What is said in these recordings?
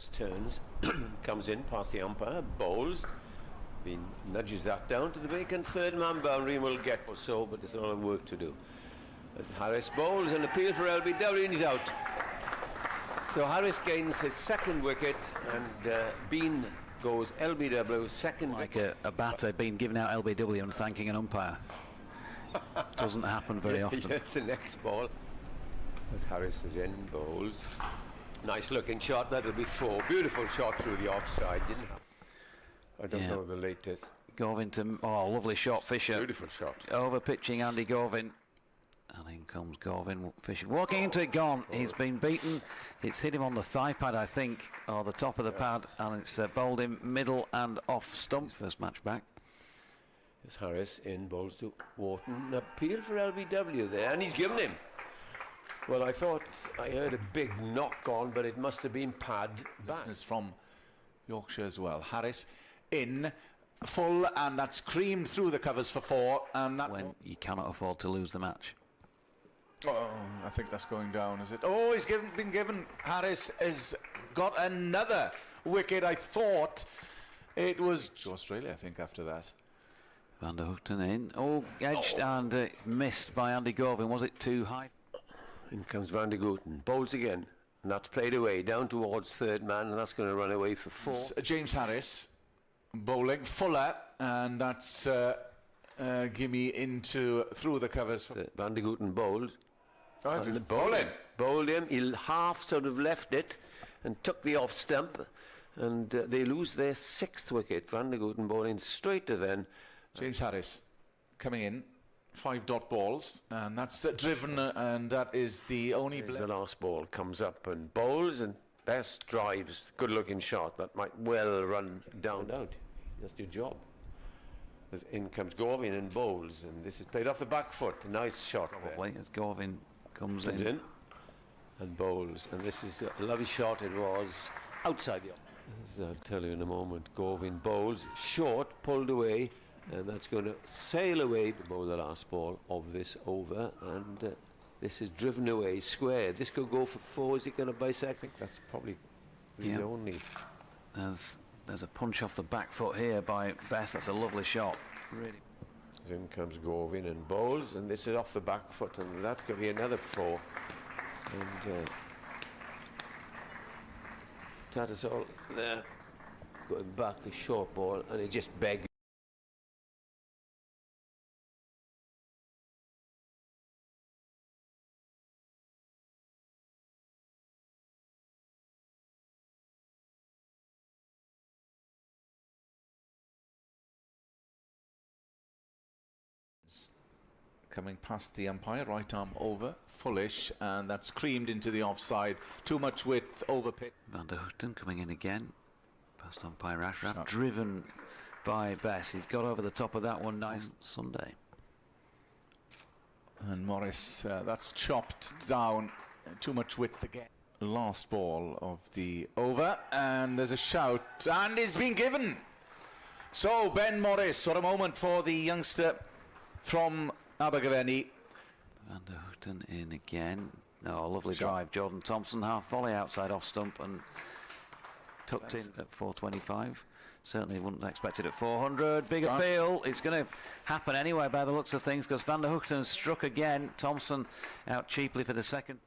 turns, comes in past the umpire, bowls, nudges that down to the vacant third man boundary and will get for so, but there's a lot of work to do. As Harris bowls, an appeal for LBW and he's out. So Harris gains his second wicket and Bean goes LBW second wicket. A batter being given out LBW and thanking an umpire. Doesn't happen very often. Yes, the next ball. As Harris is in, bowls. Nice looking shot, that'll be 4. Beautiful shot through the offside, didn't happen. I don't know the latest. Govin to, lovely shot, Fisher. Beautiful shot. Over pitching Andy Govin. And in comes Govin, Fisher walking into it, gone. He's been beaten. It's hit him on the thigh pad, I think, or the top of the pad, and it's bowled him middle and off stump. First match back. There's Harris in, bowls to Wharton. An appeal for LBW there, and he's given him. Well, I thought I heard a big knock on, but it must have been pad back. Business from Yorkshire as well. Harris in full, and that's creamed through the covers for 4. And that when you cannot afford to lose the match. Oh, I think that's going down, is it? Oh, he's been given. Harris has got another wicket. I thought it was Australia, I think, after that. Van der Houten in. Oh, edged and missed by Andy Govin. Was it too high? In comes Van der Houten. Bowls again. And that's played away down towards third man, and that's going to run away for 4. James Harris bowling. Fuller, and that's gimme into through the covers. For Van der Houten bowled. Bowling. Bowled him. He half sort of left it and took the off stump, and they lose their 6th wicket. Van der Houten bowling straight to then. James Harris coming in. 5 dot balls, and that's driven, and that is the only. The last ball comes up and bowls, and best drives. Good looking shot that might well run down out. That's your job. As in comes Govin and bowls, and this is played off the back foot. A nice shot. Probably as Govin comes in and bowls, and this is a lovely shot. It was outside the. As I'll tell you in a moment. Govin bowls short, pulled away, and that's going to sail away to bowl the last ball of this over, and this is driven away square. This could go for 4. Is it going to bisect? I think that's probably the only. There's a punch off the back foot here by Best. That's a lovely shot. Really. As in comes Govin and bowls, and this is off the back foot, and that could be another 4. And Tattersall there going back a short ball, and it just begged. Coming past the umpire, right arm over, fullish, and that's creamed into the offside. Too much width, over pit. Van der Houten coming in again. Past umpire Ashraf, driven by Bess. He's got over the top of that one. Nice Sunday. And Morris, that's chopped down. Too much width again. Last ball of the over, and there's a shout, and it's been given. So Ben Morris, what a moment for the youngster from Abergavenny. Van der Houten in again. Oh, lovely drive. Jordan Thompson, half volley outside off stump and tucked in at 425. Certainly wouldn't expect it at 400. Big appeal. It's going to happen anyway by the looks of things, because Van der Houten struck again. Thompson out cheaply for the second.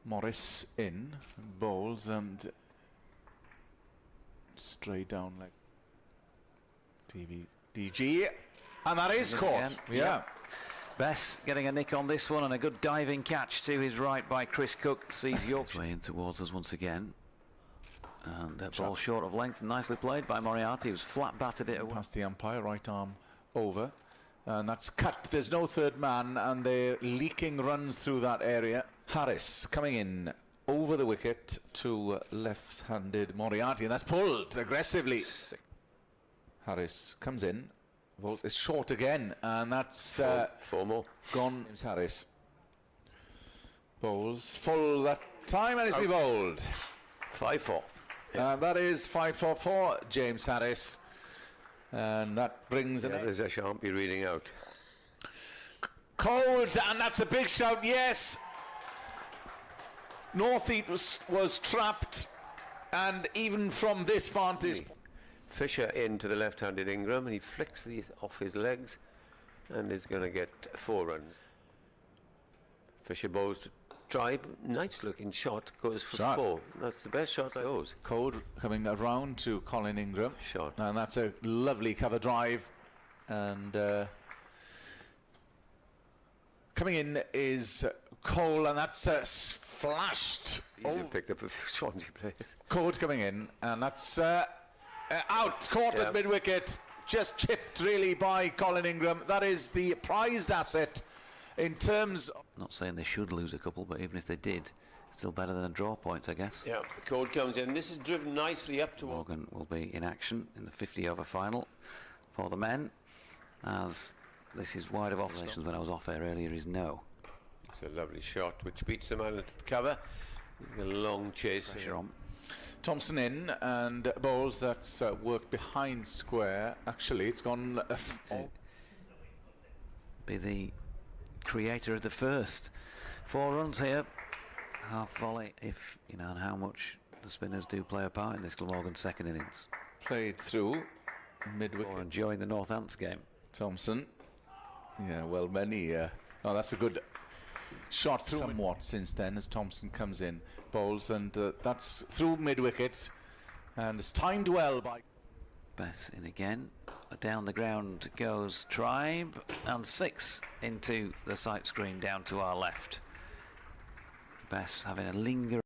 Morris in, bowls, and straight down like DG. And that is caught. Yeah. Bess getting a nick on this one, and a good diving catch to his right by Chris Cook. Sees Yorkshire way in towards us once again. And that ball short of length, nicely played by Moriarty, who's flat batted it away. Past the umpire, right arm over. And that's cut. There's no third man, and they're leaking runs through that area. Harris coming in over the wicket to left-handed Moriarty, and that's pulled aggressively. Harris comes in. It's short again, and that's 4 more. Gone. James Harris bowls full that time, and it's been bowled. 5-4. And that is 5-4 for James Harris, and that brings an. There's a Sharpie reading out. Cold, and that's a big shout. Yes, Northeast was trapped. And even from this vantage, Fisher into the left-handed Ingram, and he flicks these off his legs and is going to get 4 runs. Fisher bowls to Tribe. Nice looking shot, goes for 4. That's the best shot I owes. Code coming around to Colin Ingram. Shot. And that's a lovely cover drive. And coming in is Cole, and that's flashed. He's picked up a few Swansea players. Code coming in, and that's out, caught at mid-wicket, just chipped really by Colin Ingram. That is the prized asset in terms of... Not saying they should lose a couple, but even if they did, still better than a draw points, I guess. Yeah, the Code comes in. This is driven nicely up to... Morgan will be in action in the 50-over final for the men, as this is wide of off. When I was off air earlier is no. It's a lovely shot, which beats the man into the cover. A long chase. Pressure on. Thompson in, and bowls that's worked behind square. Actually, it's gone... be the creator of the first 4 runs here. Half volley, if you know, and how much the spinners do play a part in this Glamorgan second innings. Played through mid-wicket. Or enjoying the Northants game. Thompson. Yeah, well, many... oh, that's a good shot through somewhat since then as Thompson comes in. Bowls, and that's through mid-wicket. And it's timed well by... Bess in again. Down the ground goes Tribe, and 6 into the sight screen down to our left. Bess having a linger.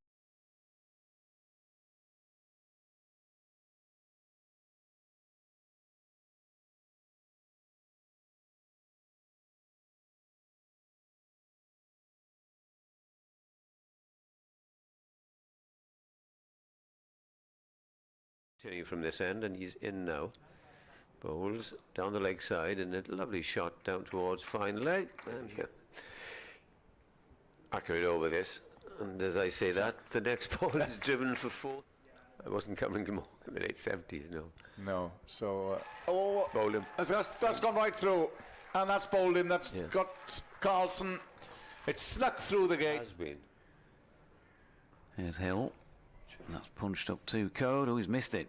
Turning from this end, and he's in now. Bowls down the leg side, and a lovely shot down towards fine leg. And accurate over this. And as I say that, the next ball is driven for 4. I wasn't coming to more in the late 70s, no. No, so... bowled him. That's gone right through. And that's bowled him. That's got Carlson. It's snuck through the gate. Has been. Here's Hill. And that's punched up to Code. Oh, he's missed it.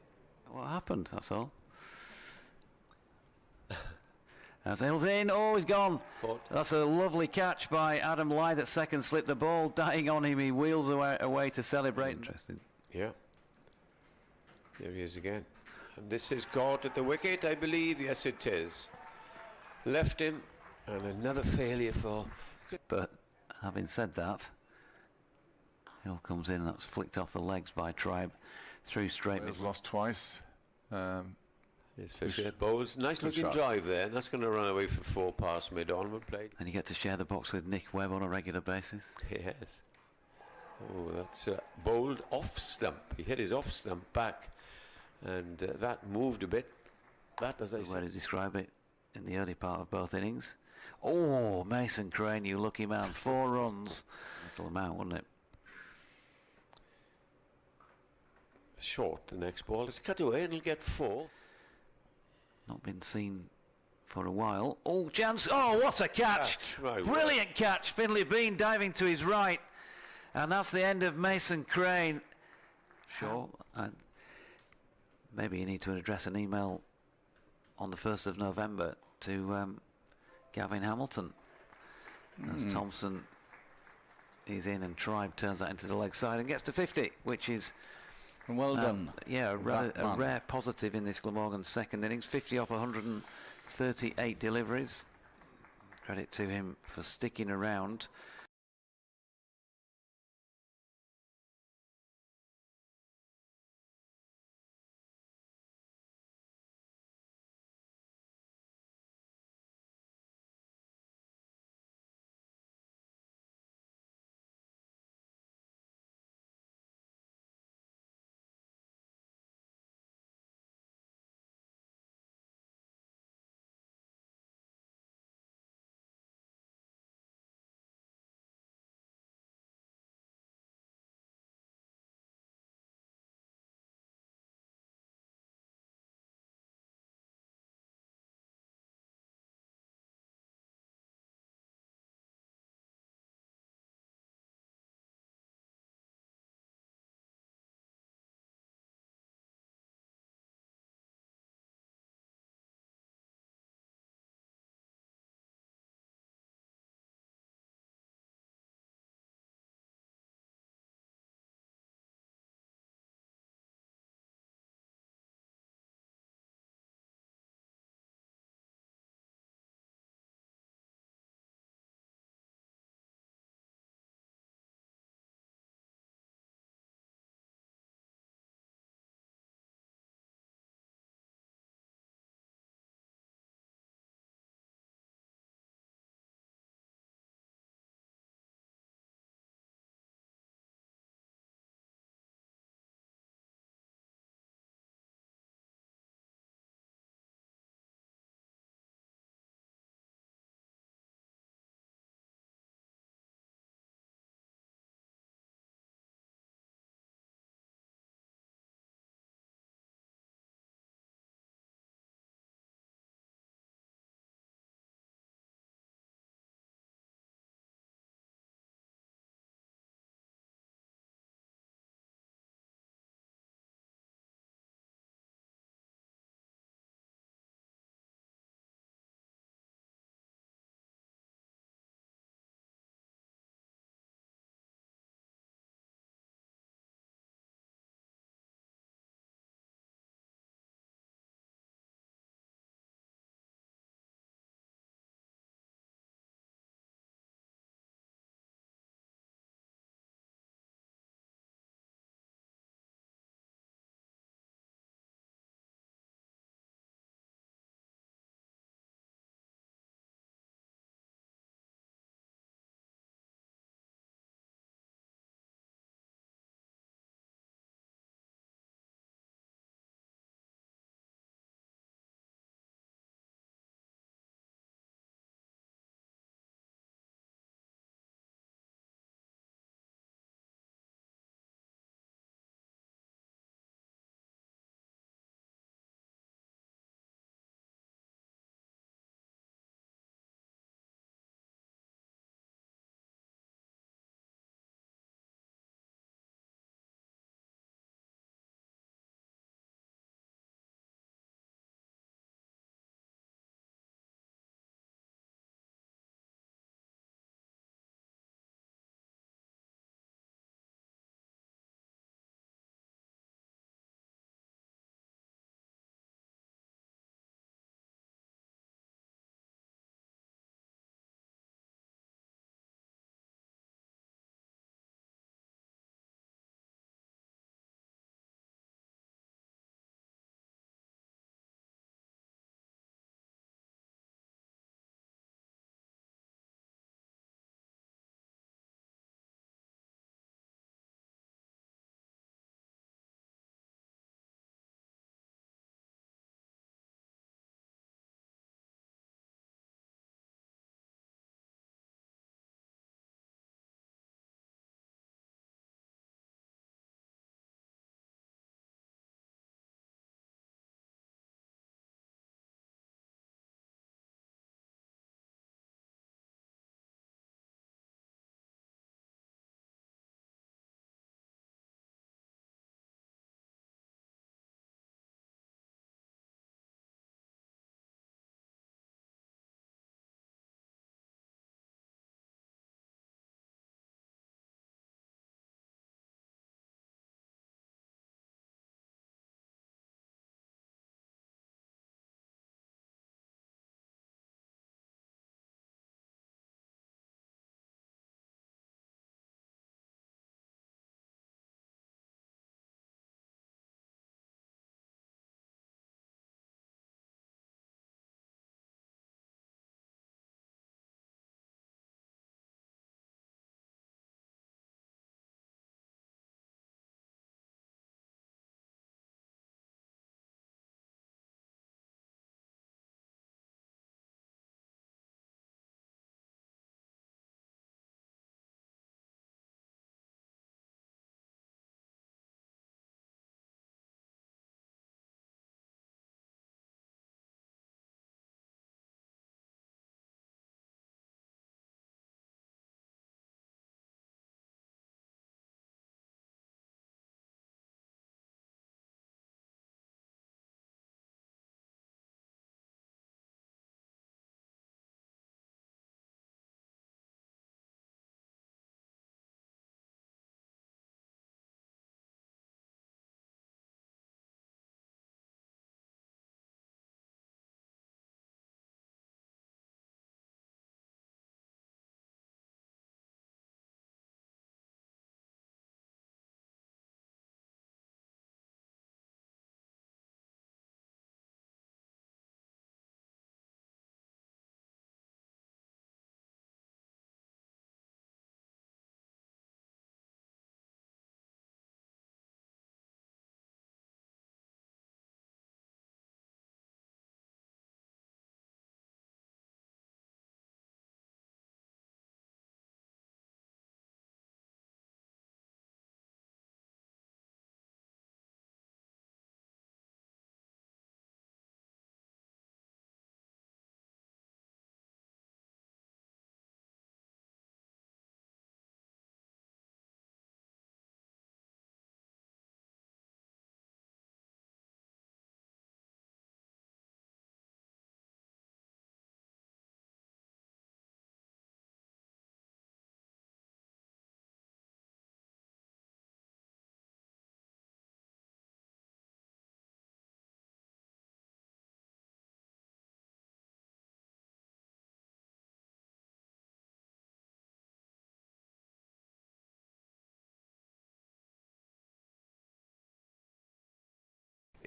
What happened? That's all. As Hill's in, oh, he's gone. That's a lovely catch by Adam Lyth at second slip. The ball dying on him. He wheels away to celebrate. Interesting. Yeah. There he is again. And this is caught at the wicket, I believe. Yes, it is. Left him, and another failure for... But having said that, Hill comes in. That's flicked off the legs by Tribe through straight. He's lost twice. There's Fisher. Bowls. Nice looking drive there. And that's going to run away for 4 past mid-onward plate. And you get to share the box with Nick Webb on a regular basis. Yes. Oh, that's bowled off stump. He hit his off stump back, and that moved a bit. That, as I said, way to describe it in the early part of both innings. Oh, Mason Crane, you lucky man. 4 runs. Little amount, wouldn't it? short. The next ball is cut away and he'll get 4. Not been seen for a while. Oh, chance. Oh, what a catch. Right, brilliant catch. Finlay Bean diving to his right. And that's the end of Mason Crane. Sure. Maybe you need to address an email on the 1st of November to Gavin Hamilton. As Thompson is in and Tribe turns that into the leg side and gets to 50, which is well done. Yeah, a rare positive in this Glamorgan second innings. 50 off 138 deliveries. Credit to him for sticking around.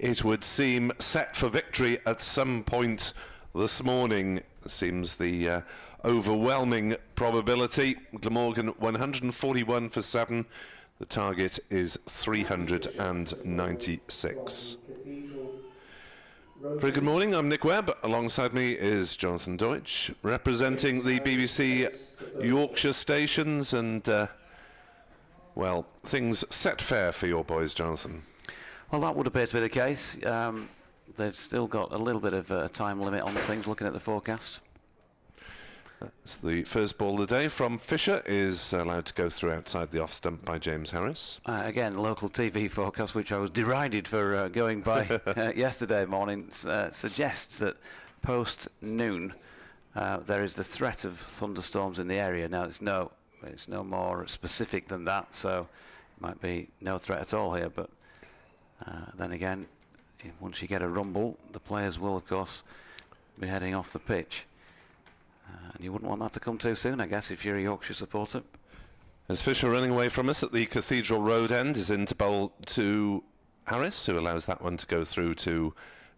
it would seem, set for victory at some point this morning. Seems the overwhelming probability. Glamorgan 141 for 7. The target is 396. Very good morning, I'm Nick Webb. Alongside me is Jonathan Deutsch, representing the BBC Yorkshire stations, and well, things set fair for your boys, Jonathan. Well, that would appear to be the case. They've still got a little bit of a time limit on things, looking at the forecast. That's the first ball of the day from Fisher, is allowed to go through outside the off stump by James Harris. Again, local TV forecast, which I was derided for going by yesterday morning, suggests that post-noon there is the threat of thunderstorms in the area. Now, it's no more specific than that, so it might be no threat at all here, but then again, once you get a rumble, the players will, of course, be heading off the pitch. And you wouldn't want that to come too soon, I guess, if you're a Yorkshire supporter. As Fisher running away from us at the Cathedral Road end is into bowl to Harris, who allows that one to go through to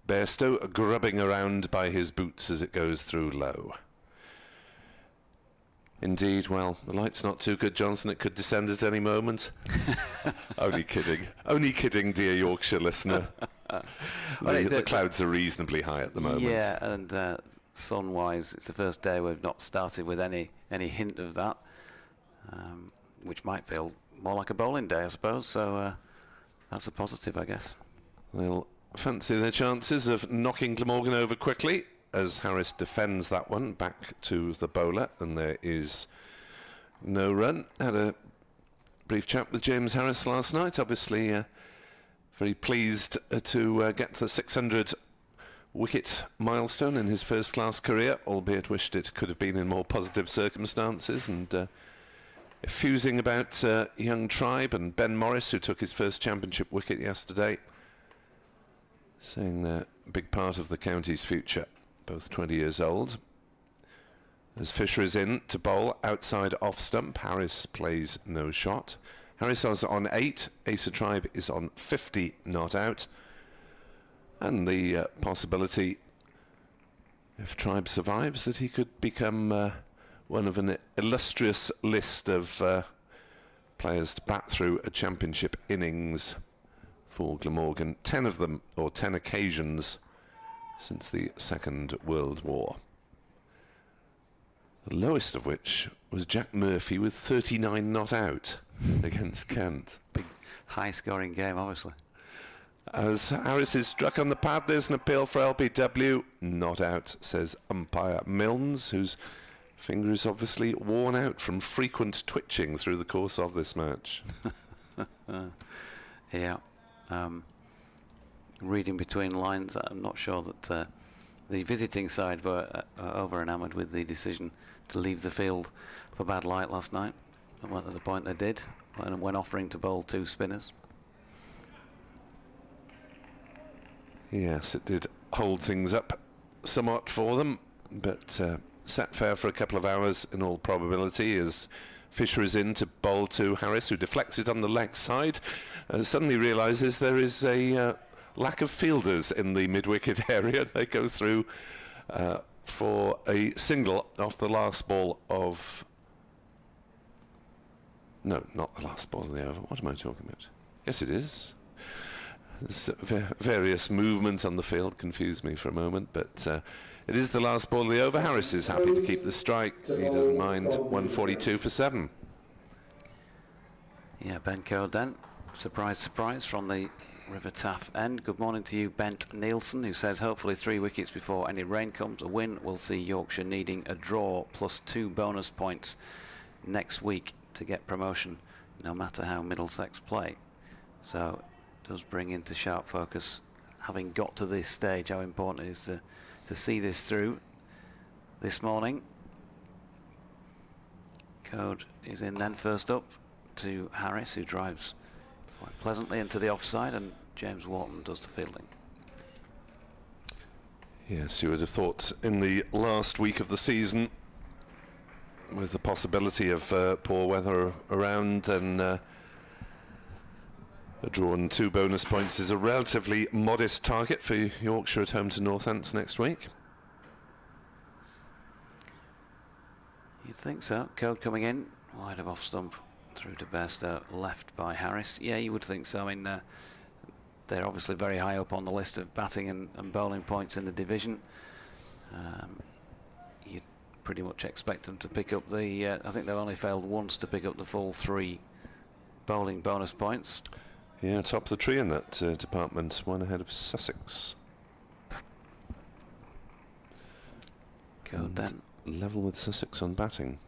Bairstow, grubbing around by his boots as it goes through low. Indeed, well, the light's not too good, Jonathan. It could descend at any moment. Only kidding. Only kidding, dear Yorkshire listener. The clouds are reasonably high at the moment. Yeah, and sun-wise, it's the first day we've not started with any hint of that, which might feel more like a bowling day, I suppose. So that's a positive, I guess. They'll fancy their chances of knocking Glamorgan over quickly as Harris defends that one back to the bowler, and there is no run. Had a brief chat with James Harris last night. Obviously, very pleased to get the 600 wicket milestone in his first-class career, albeit wished it could have been in more positive circumstances, and effusing about young Tribe and Ben Morris, who took his first championship wicket yesterday, saying they're a big part of the county's future, both 20 years old. As Fisher is in to bowl outside off stump, Harris plays no shot. Harris is on 8, Asa Tribe is on 50 not out. And the possibility, if Tribe survives, that he could become one of an illustrious list of players to bat through a championship innings for Glamorgan. 10 of them, or 10 occasions, since the Second World War. The lowest of which was Jack Murphy with 39 not out against Kent. Big high-scoring game, obviously. As Harris is struck on the pad, there's an appeal for LBW. Not out, says umpire Milnes, whose finger is obviously worn out from frequent twitching through the course of this match. Yeah. Reading between lines, I'm not sure that the visiting side were over enamoured with the decision to leave the field for bad light last night, and at the point they did, when offering to bowl 2 spinners. Yes, it did hold things up somewhat for them, but set fair for a couple of hours in all probability, as Fisher is in to bowl to Harris, who deflects it on the leg side, suddenly realises there is a lack of fielders in the mid-wicket area. They go through for a single off the last ball of... No, not the last ball of the over. What am I talking about? Yes, it is. There's various movement on the field confused me for a moment, but it is the last ball of the over. Harris is happy to keep the strike. He doesn't mind. 142 for 7. Yeah, Ben Code then. Surprise, surprise from the River Taff end. Good morning to you, Bent Nielsen, who says hopefully 3 wickets before any rain comes. A win will see Yorkshire needing a draw plus 2 bonus points next week to get promotion, no matter how Middlesex play. So does bring into sharp focus, having got to this stage, how important it is to see this through this morning. Code is in then first up to Harris, who drives quite pleasantly into the offside, and James Wharton does the fielding. Yes, you would have thought in the last week of the season, with the possibility of poor weather around, then A draw and 2 bonus points is a relatively modest target for Yorkshire at home to Northants next week. You'd think so. Code coming in, wide of off stump, through to Bairstow, left by Harris. Yeah, you would think so. I mean, they're obviously very high up on the list of batting and bowling points in the division. You'd pretty much expect them to pick up the... I think they've only failed once to pick up the full 3 bowling bonus points. Yeah, top of the tree in that department, 1 ahead of Sussex. Code then. Level with Sussex on batting.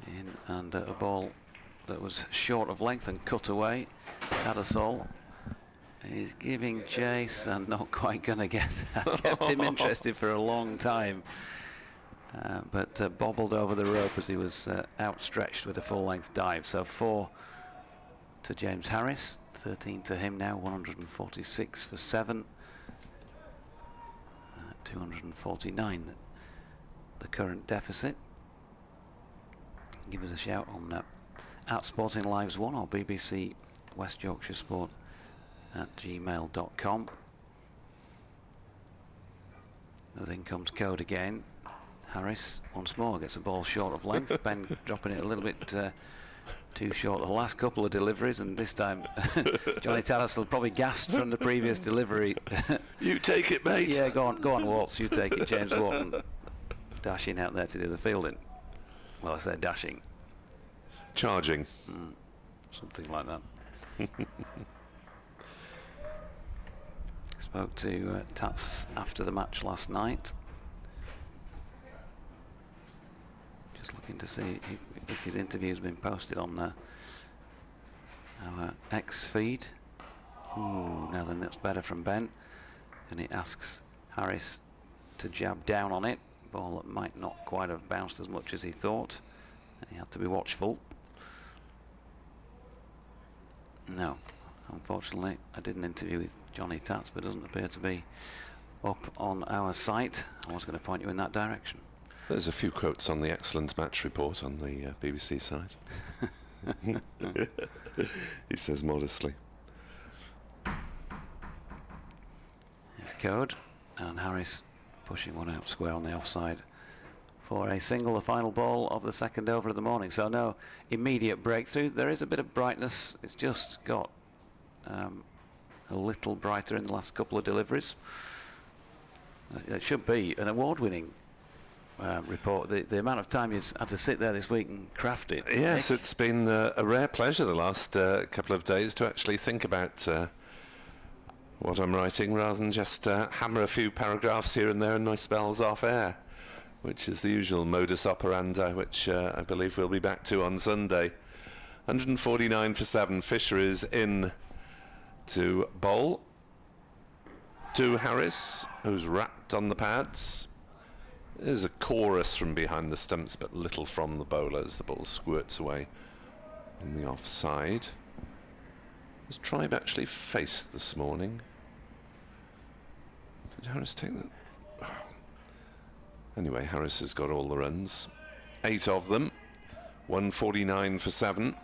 In and a ball that was short of length and cut away. Tattersall is giving chase and not quite going to get that. Kept him interested for a long time, but bobbled over the rope as he was outstretched with a full-length dive. So 4 to James Harris, 13 to him now, 146 for 7. 249 the current deficit. Give us a shout on at Sporting Lives 1 or BBC West Yorkshire Sport at gmail.com. Then comes Code again. Harris once more gets a ball short of length. Ben dropping it a little bit too short the last couple of deliveries, and this time Johnny Tattersall probably gasped from the previous delivery. You take it, mate. Yeah, go on, Waltz, you take it. James Wharton dashing out there to do the fielding. Well, I say dashing. Charging. Something like that. Spoke to Tats after the match last night. Just looking to see if his interview's been posted on our X feed. Ooh, now then, that's better from Ben. And he asks Harris to jab down on it. Ball that might not quite have bounced as much as he thought. And he had to be watchful. No, unfortunately, I did an interview with Johnny Tats, but it doesn't appear to be up on our site. I was going to point you in that direction. There's a few quotes on the excellent match report on the BBC site. He says modestly. It's Code, and Harris pushing one out square on the offside for a single, the final ball of the second over of the morning. So no immediate breakthrough. There is a bit of brightness. It's just got a little brighter in the last couple of deliveries. It should be an award-winning report. The amount of time you've had to sit there this week and craft it. Yes, Nick? it's been a rare pleasure the last couple of days to actually think about what I'm writing rather than just hammer a few paragraphs here and there and nice spells off air, which is the usual modus operandi, which I believe we'll be back to on Sunday. 149 for 7. Fisher is in to bowl. To Harris, who's wrapped on the pads. There's a chorus from behind the stumps, but little from the bowler as the ball squirts away on the offside. Has Tribe actually faced this morning? Did Harris take that? Anyway, Harris has got all the runs. 8 of them. 149 for 7.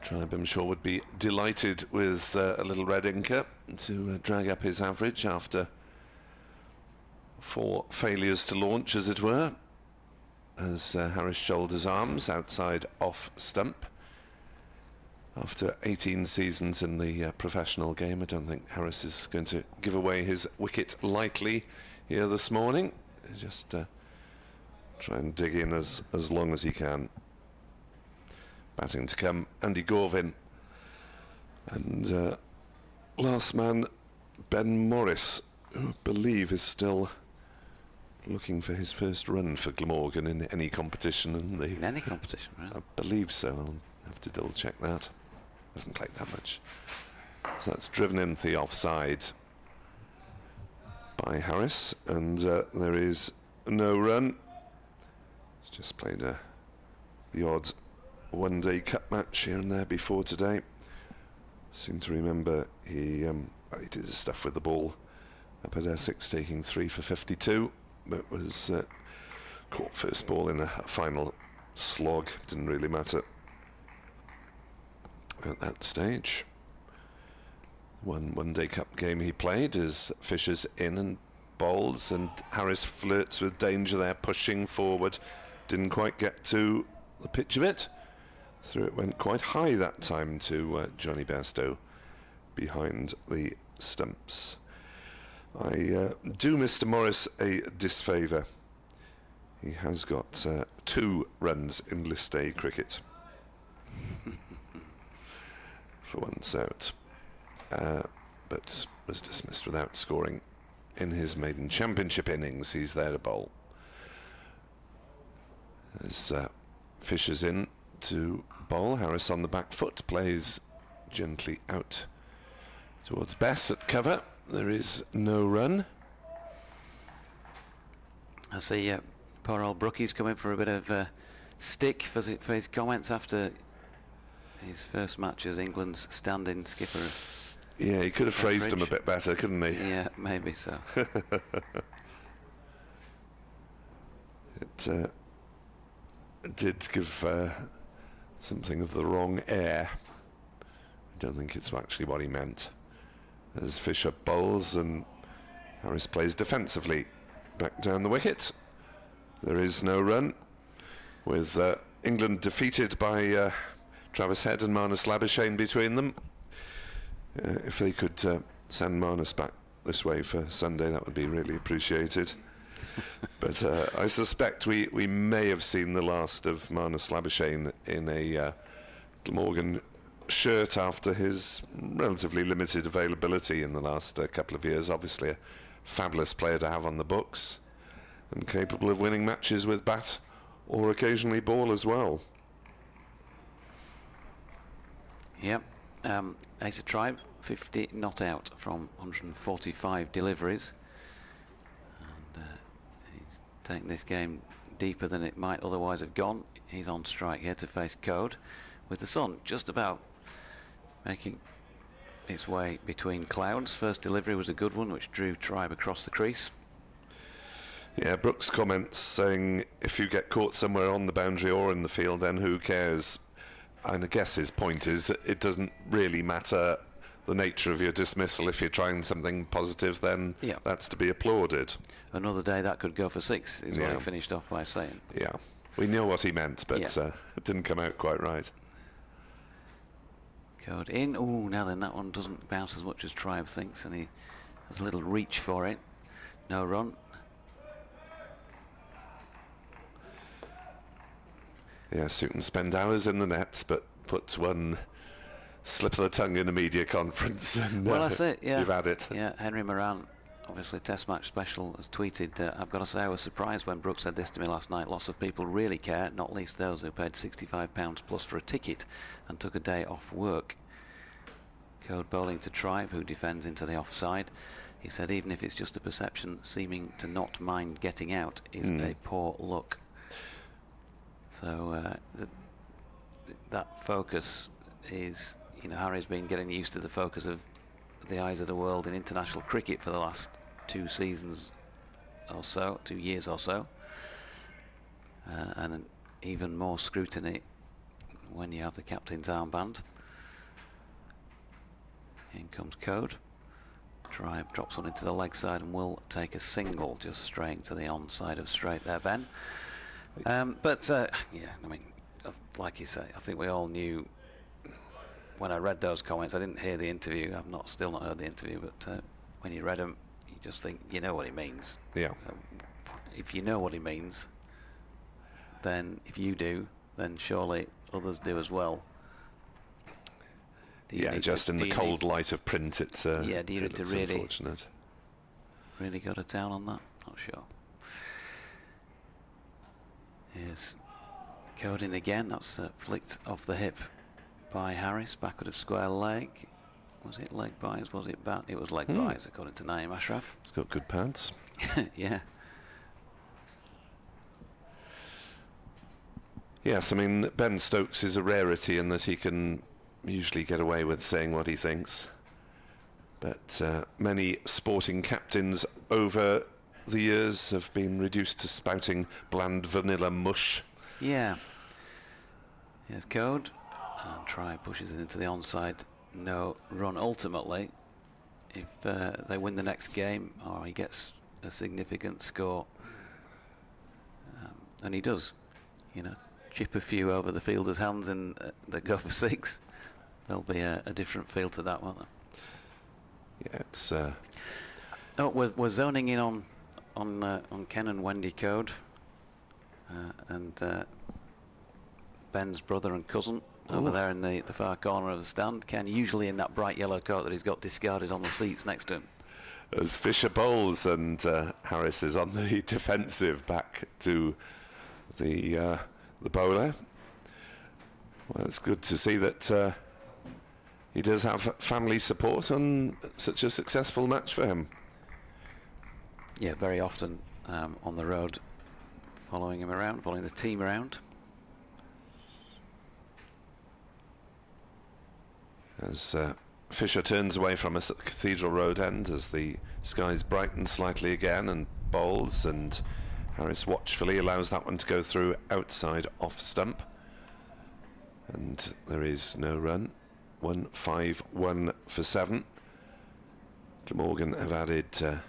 Tribe, I'm sure, would be delighted with a little red inker to drag up his average after 4 failures to launch, as it were, as Harris shoulders arms outside off stump. After 18 seasons in the professional game, I don't think Harris is going to give away his wicket lightly here this morning. Just try and dig in as long as he can. Batting to come, Andy Gorvin. And last man, Ben Morris, who I believe is still looking for his first run for Glamorgan in any competition. In any competition, right? I believe so. I'll have to double check that. Hasn't played that much. So that's driven into the offside by Harris, and there is no run. He's just played the odd one-day cup match here and there before today. Seem to remember he did his stuff with the ball up at Essex, taking 3 for 52, but was caught first ball in a final slog. Didn't really matter. at that stage. One Day Cup game he played as Fisher's in and bowls, and Harris flirts with danger there, pushing forward. Didn't quite get to the pitch of it. Through it went quite high that time to Johnny Bairstow behind the stumps. I do Mr. Morris a disfavour. He has got 2 runs in List A cricket for 1 out, but was dismissed without scoring in his maiden championship innings. He's there to bowl. As Fisher's in to bowl, Harris on the back foot, plays gently out towards Bess at cover. There is no run. I see poor old Brookie's coming for a bit of stick for his comments after his first match as England's stand-in skipper. Yeah, he could have phrased him a bit better, couldn't he? Yeah, maybe so. It did give something of the wrong air. I don't think it's actually what he meant. As Fisher bowls and Harris plays defensively back down the wicket. There is no run, with England defeated by Travis Head and Marnus Labuschagne between them. If they could send Marnus back this way for Sunday, that would be really appreciated. But I suspect we may have seen the last of Marnus Labuschagne in a Glamorgan shirt after his relatively limited availability in the last couple of years. Obviously a fabulous player to have on the books and capable of winning matches with bat or occasionally ball as well. Yep. Ace of Tribe, 50 not out from 145 deliveries. And he's taken this game deeper than it might otherwise have gone. He's on strike here to face Code, with the sun just about making its way between clouds. First delivery was a good one, which drew Tribe across the crease. Yeah, Brooks comments saying if you get caught somewhere on the boundary or in the field, then who cares? And I guess his point is that it doesn't really matter the nature of your dismissal. If you're trying something positive, then that's to be applauded. Another day that could go for 6 is what he finished off by saying. Yeah, we know what he meant, but it didn't come out quite right. Code in. Oh, now then, that one doesn't bounce as much as Tribe thinks, and he has a little reach for it. No run. Yeah, Sutton spend hours in the nets, but puts one slip of the tongue in a media conference. And, well, that's it, yeah. You've had it. Yeah, Henry Moran, obviously Test Match Special, has tweeted, I've got to say I was surprised when Brooks said this to me last night. Lots of people really care, not least those who paid £65 plus for a ticket and took a day off work. Code bowling to Tribe, who defends into the offside. He said even if it's just a perception, seeming to not mind getting out is a poor look. So that focus is, you know, Harry's been getting used to the focus of the eyes of the world in international cricket for the last 2 seasons or so, 2 years or so, and even more scrutiny when you have the captain's armband. In comes Code. Tribe drops one into the leg side and will take a single, just straying to the onside of straight there, Ben. Yeah, I mean, like you say, I think we all knew when I read those comments. I didn't hear the interview. I've still not heard the interview, but when you read them, you just think you know what he means. Yeah. If you know what he means, then if you do, then surely others do as well. Just in the cold light of print, it's do you need to really unfortunate. Really go to town on that? Not sure. Here's Code in again. That's flicked off the hip by Harris, backward of square leg. Was it leg buys? Was it bat? It was leg buys, according to Naeem Ashraf. He's got good pants. Yeah. Yes, I mean, Ben Stokes is a rarity in that he can usually get away with saying what he thinks. But many sporting captains over the years have been reduced to spouting bland vanilla mush. Yeah. Here's Code. And try pushes it into the onside. No run ultimately. If they win the next game, or he gets a significant score, and he does, you know, chip a few over the fielder's hands and that go for 6, there'll be a different feel to that, won't there? Yeah, it's. Oh, we're zoning in on Ken and Wendy Code, and Ben's brother and cousin over there in the far corner of the stand. Ken, usually in that bright yellow coat that he's got discarded on the seats next to him. As Fisher bowls and Harris is on the defensive back to the bowler. Well, it's good to see that he does have family support on such a successful match for him. Yeah, very often on the road, following him around, following the team around. As Fisher turns away from us at the Cathedral Road end as the skies brighten slightly again and bowls, and Harris watchfully allows that one to go through outside off stump, and there is no run. 1-5-1 for 7. Glamorgan have added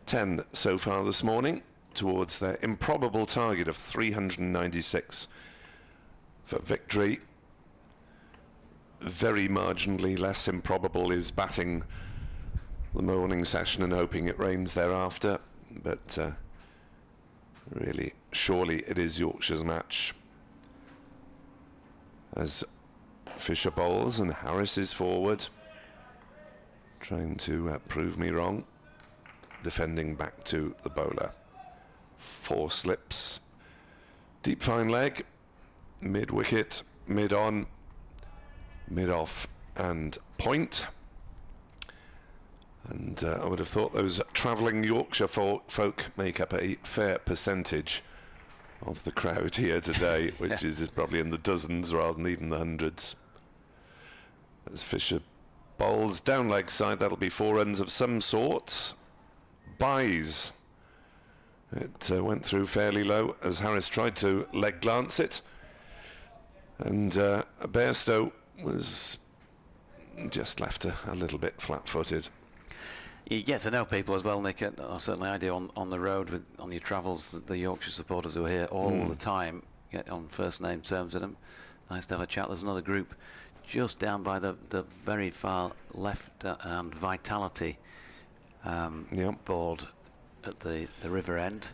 10 so far this morning towards their improbable target of 396 for victory. Very marginally less improbable is batting the morning session and hoping it rains thereafter, but really, surely it is Yorkshire's match. As Fisher bowls and Harris is forward, trying to prove me wrong, defending back to the bowler. 4 slips, deep fine leg, mid wicket, mid on, mid off and point. And I would have thought those travelling Yorkshire folk make up a fair percentage of the crowd here today, which is probably in the dozens rather than even the hundreds. As Fisher bowls down leg side, that'll be 4 runs of some sort. Buys. It went through fairly low as Harris tried to leg glance it, and Bairstow was just left a little bit flat-footed. You get to know people as well, Nick, or certainly I do on the road on your travels. The Yorkshire supporters who are here all the time, get on first name terms with them. Nice to have a chat. There's another group just down by the very far left and Vitality board at the river end,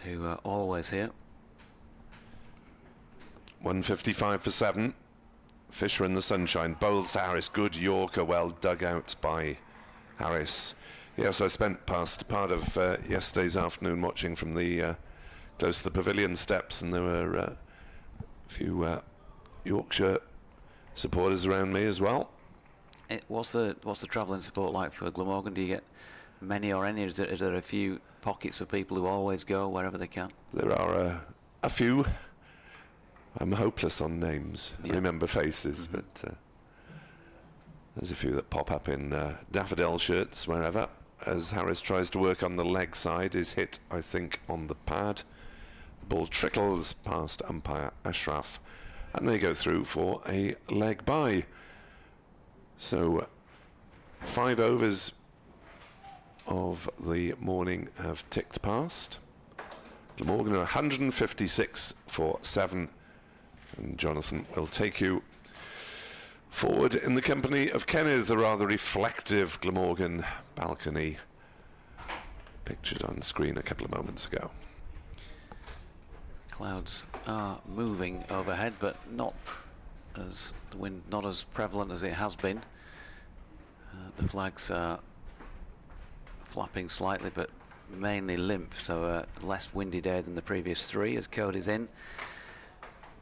who are always here. 155 for 7. Fisher in the sunshine, bowls to Harris. Good Yorker, well dug out by Harris. Yes, I spent part of yesterday's afternoon watching from the close to the pavilion steps, and there were a few Yorkshire supporters around me as well. What's the travelling support like for Glamorgan? Do you get many or any? Is there a few pockets of people who always go wherever they can? There are a few. I'm hopeless on names. I remember faces, but there's a few that pop up in daffodil shirts wherever. As Harris tries to work on the leg side, is hit, I think, on the pad. The ball trickles past umpire Ashraf, and they go through for a leg bye. So 5 overs of the morning have ticked past. Glamorgan are 156 for 7. And Jonathan will take you forward in the company of Kenneth, the rather reflective Glamorgan balcony pictured on screen a couple of moments ago. Clouds are moving overhead, but not as the wind not as prevalent as it has been. The flags are flapping slightly, but mainly limp, so a less windy day than the previous 3 as Code is in.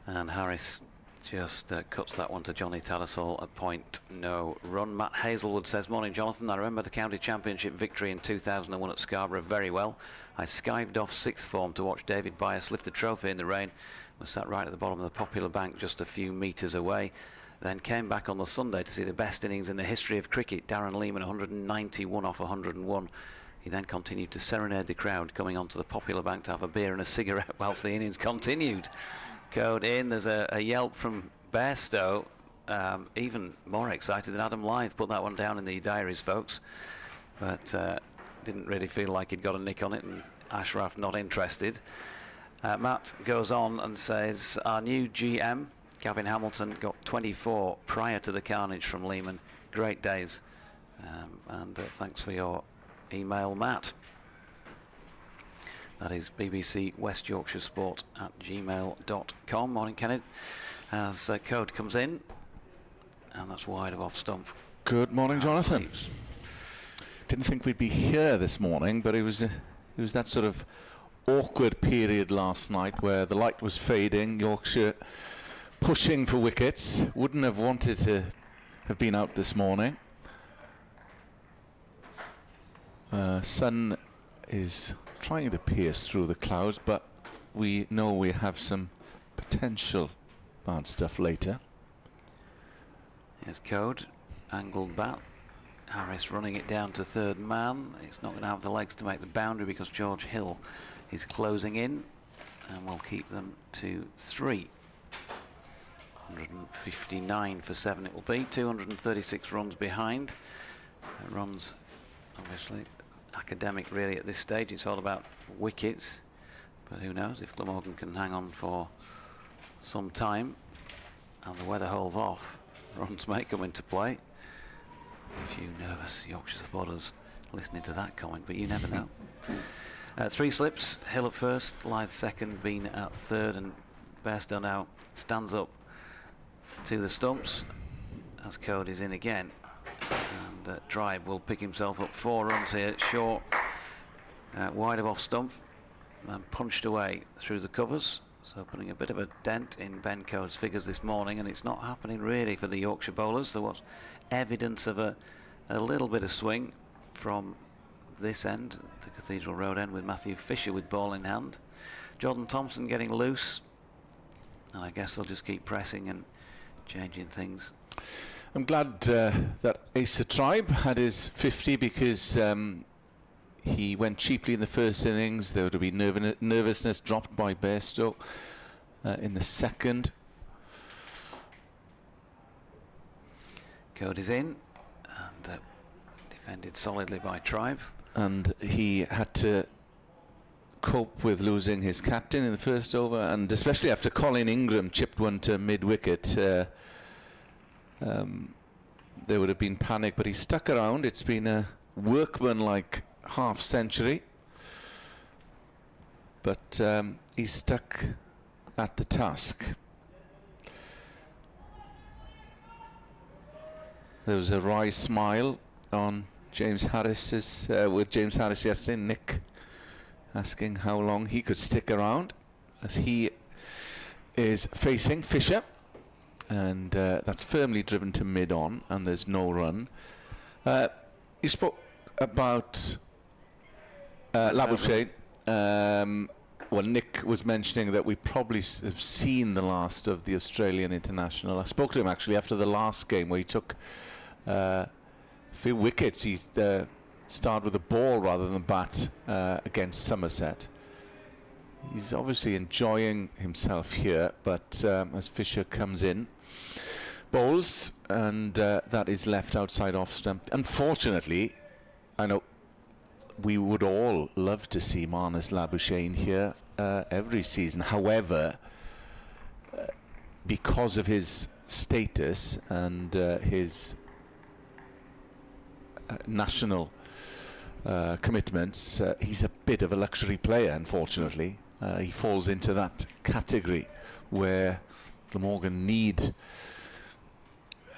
And Harris just cuts that one to Johnny Tattersall at point, no run. Matt Hazelwood says, morning Jonathan, I remember the county championship victory in 2001 at Scarborough very well. I skived off 6th form to watch David Byas lift the trophy in the rain. Was sat right at the bottom of the Popular Bank just a few metres away. Then came back on the Sunday to see the best innings in the history of cricket. Darren Lehman 191 off 101. He then continued to serenade the crowd, coming onto the Popular Bank to have a beer and a cigarette whilst the innings continued. Code in. There's a yelp from Bairstow. Even more excited than Adam Lyth. Put that one down in the diaries, folks. But didn't really feel like he'd got a nick on it, and Ashraf not interested. Matt goes on and says, our new GM, Gavin Hamilton, got 24 prior to the carnage from Lehman. Great days. And thanks for your email, Matt. That is BBC West Yorkshire Sport at gmail.com. Morning, Kenneth. As Code comes in, and that's wide of off stump. Good morning, Jonathan. Didn't think we'd be here this morning, but it was that sort of awkward period last night where the light was fading, Yorkshire pushing for wickets. Wouldn't have wanted to have been out this morning. Sun is trying to pierce through the clouds, but we know we have some potential bad stuff later. Here's Code, angled bat. Harris running it down to third man. It's not going to have the legs to make the boundary because George Hill is closing in, and we'll keep them to 3. 159 for 7 it will be. 236 runs behind. Runs obviously academic really at this stage. It's all about wickets, but who knows if Glamorgan can hang on for some time and the weather holds off, runs may come into play. A few nervous Yorkshire supporters listening to that comment, but you never know. 3 slips, Hill at first, Lyth second, Bean at third, and Bairstow now stands up to the stumps as Code is in again. And Drive will pick himself up 4 runs here, short, wide of off stump, and punched away through the covers. So putting a bit of a dent in Ben Code's figures this morning, and it's not happening really for the Yorkshire bowlers. There was evidence of a little bit of swing from this end, the Cathedral Road end, with Matthew Fisher with ball in hand. Jordan Thompson getting loose, and I guess they'll just keep pressing and changing things. I'm glad that Asa Tribe had his 50 because he went cheaply in the first innings. There would have been nervousness dropped by Bairstow in the second. Code is in and defended solidly by Tribe. And he had to cope with losing his captain in the first over, and especially after Colin Ingram chipped one to mid-wicket, there would have been panic, but he stuck around. It's been a workman-like half-century, but he's stuck at the task. There was a wry smile on James Harris's with James Harris yesterday. Nick asking how long he could stick around as he is facing Fisher, and that's firmly driven to mid-on, and there's no run. You spoke about Labuschagne. Well, Nick was mentioning that we probably have seen the last of the Australian international. I spoke to him actually after the last game where he took a few wickets. He started with a ball rather than bat against Somerset. He's obviously enjoying himself here, but as Fisher comes in, bowls, and that is left outside off stump. Unfortunately, I know we would all love to see Marnus Labuschagne here every season. However, because of his status and his national commitments, he's a bit of a luxury player, unfortunately. He falls into that category where Glamorgan need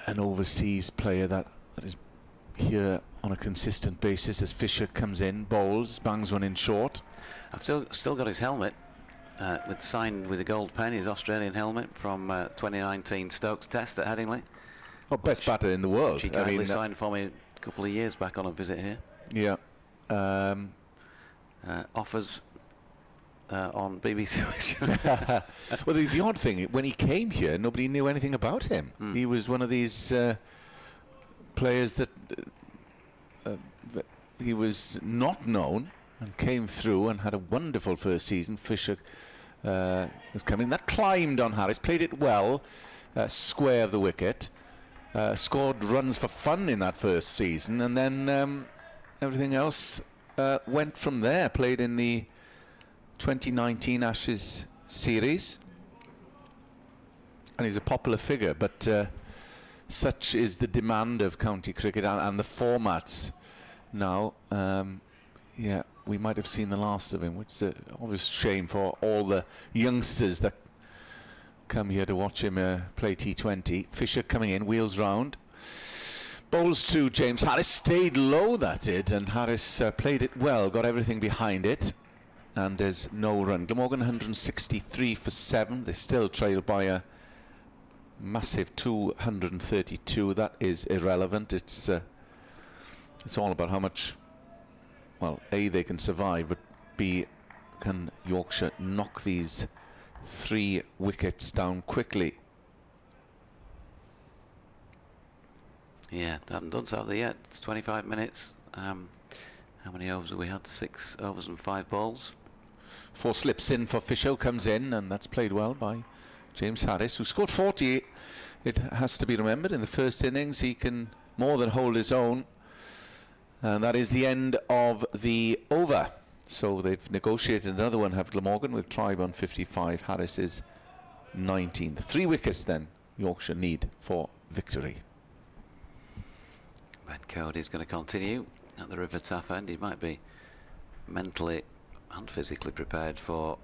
an overseas player that is here on a consistent basis. As Fisher comes in, bowls, bangs one in short. I've still got his helmet, signed with a gold pen, his Australian helmet from 2019 Stokes Test at Headingley. Oh, best batter in the world. She kindly signed for me a couple of years back on a visit here. Yeah. Offers on BBC. Well, the odd thing, when he came here, nobody knew anything about him. He was one of these players that he was not known and came through and had a wonderful first season. Fisher was coming. That climbed on Harris, played it well, square of the wicket. Scored runs for fun in that first season, and then everything else went from there. Played in the 2019 Ashes series, and he's a popular figure, but such is the demand of county cricket and the formats now. Yeah, we might have seen the last of him, which is an obvious shame for all the youngsters that come here to watch him play T20. Fisher coming in, wheels round. Bowls to James Harris, stayed low, that did, and Harris played it well, got everything behind it, and there's no run. Glamorgan 163 for 7. They still trail by a massive 232. That is irrelevant. It's all about how much, well, A, they can survive, but B, can Yorkshire knock these 3 wickets down quickly. Yeah, they haven't done so have they yet. It's 25 minutes. How many overs have we had? 6 overs and 5 balls. 4 slips in for Fisher, comes in, and that's played well by James Harris, who scored 40. It has to be remembered, in the first innings he can more than hold his own, and that is the end of the over. So they've negotiated another one, have Glamorgan, with Tribe on 55. Harris is 19. 3 wickets then Yorkshire need for victory. Ben Cody's going to continue at the River Taff end. He might be mentally and physically prepared for,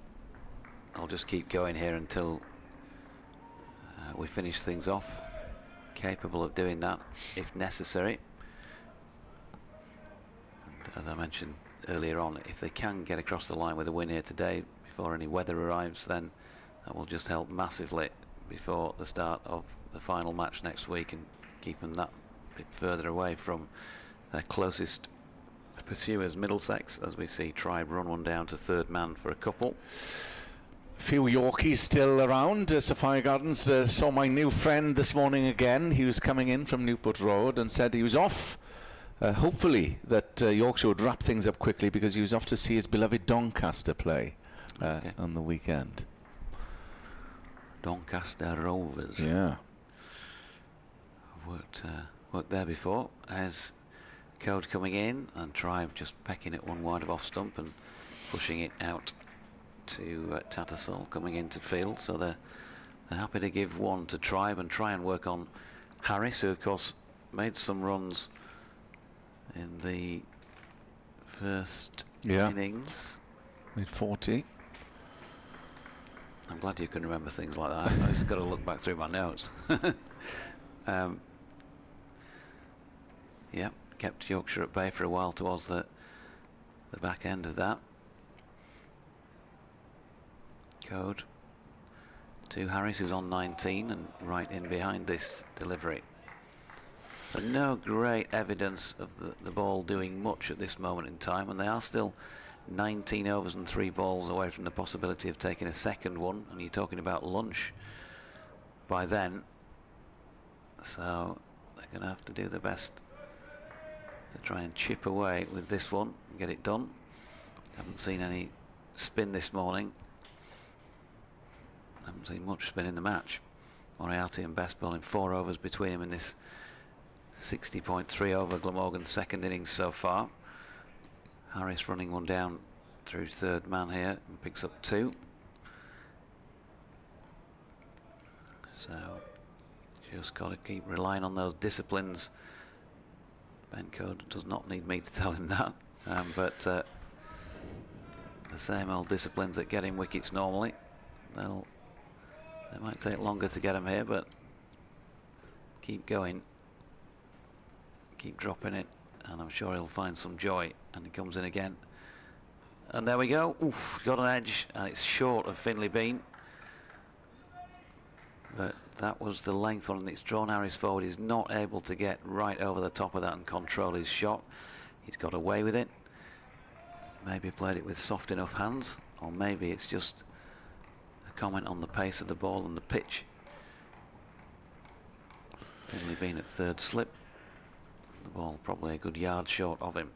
I'll just keep going here until we finish things off. Capable of doing that if necessary. And as I mentioned earlier on, if they can get across the line with a win here today before any weather arrives, then that will just help massively before the start of the final match next week, and keeping that bit further away from their closest pursuers, Middlesex, as we see Tribe run one down to third man for a couple. Few Yorkies still around. Sophia Gardens saw my new friend this morning again. He was coming in from Newport Road and said he was off. Hopefully that Yorkshire would wrap things up quickly, because he was off to see his beloved Doncaster play on the weekend. Doncaster Rovers. Yeah. I've worked there before. As Code coming in, and Tribe just pecking it one wide of off stump and pushing it out to Tattersall coming into field. So they're happy to give one to Tribe and try and work on Harris, who of course made some runs in the first innings. Made 40. I'm glad you can remember things like that. I just got to look back through my notes. Yeah, kept Yorkshire at bay for a while towards the back end of that. Code to Harris, who's on 19 and right in behind this delivery. So no great evidence of the ball doing much at this moment in time, and they are still 19 overs and 3 balls away from the possibility of taking a second one, and you're talking about lunch by then. So they're going to have to do their best to try and chip away with this one and get it done. Haven't seen any spin this morning. Haven't seen much spin in the match. Moriarty and Best bowling 4 overs between him in this 60.3 over Glamorgan second innings so far. Harris running one down through third man here and picks up 2. So just got to keep relying on those disciplines. Ben Code does not need me to tell him that, but the same old disciplines that get him wickets normally. They might take longer to get him here, but keep going, keep dropping it, and I'm sure he'll find some joy. And he comes in again, and there we go. Oof, got an edge, and it's short of Finley Bean, but that was the length one, and it's drawn Harris forward. He's not able to get right over the top of that and control his shot. He's got away with it. Maybe played it with soft enough hands, or maybe it's just a comment on the pace of the ball and the pitch. Finley Bean at third slip. The ball probably a good yard short of him.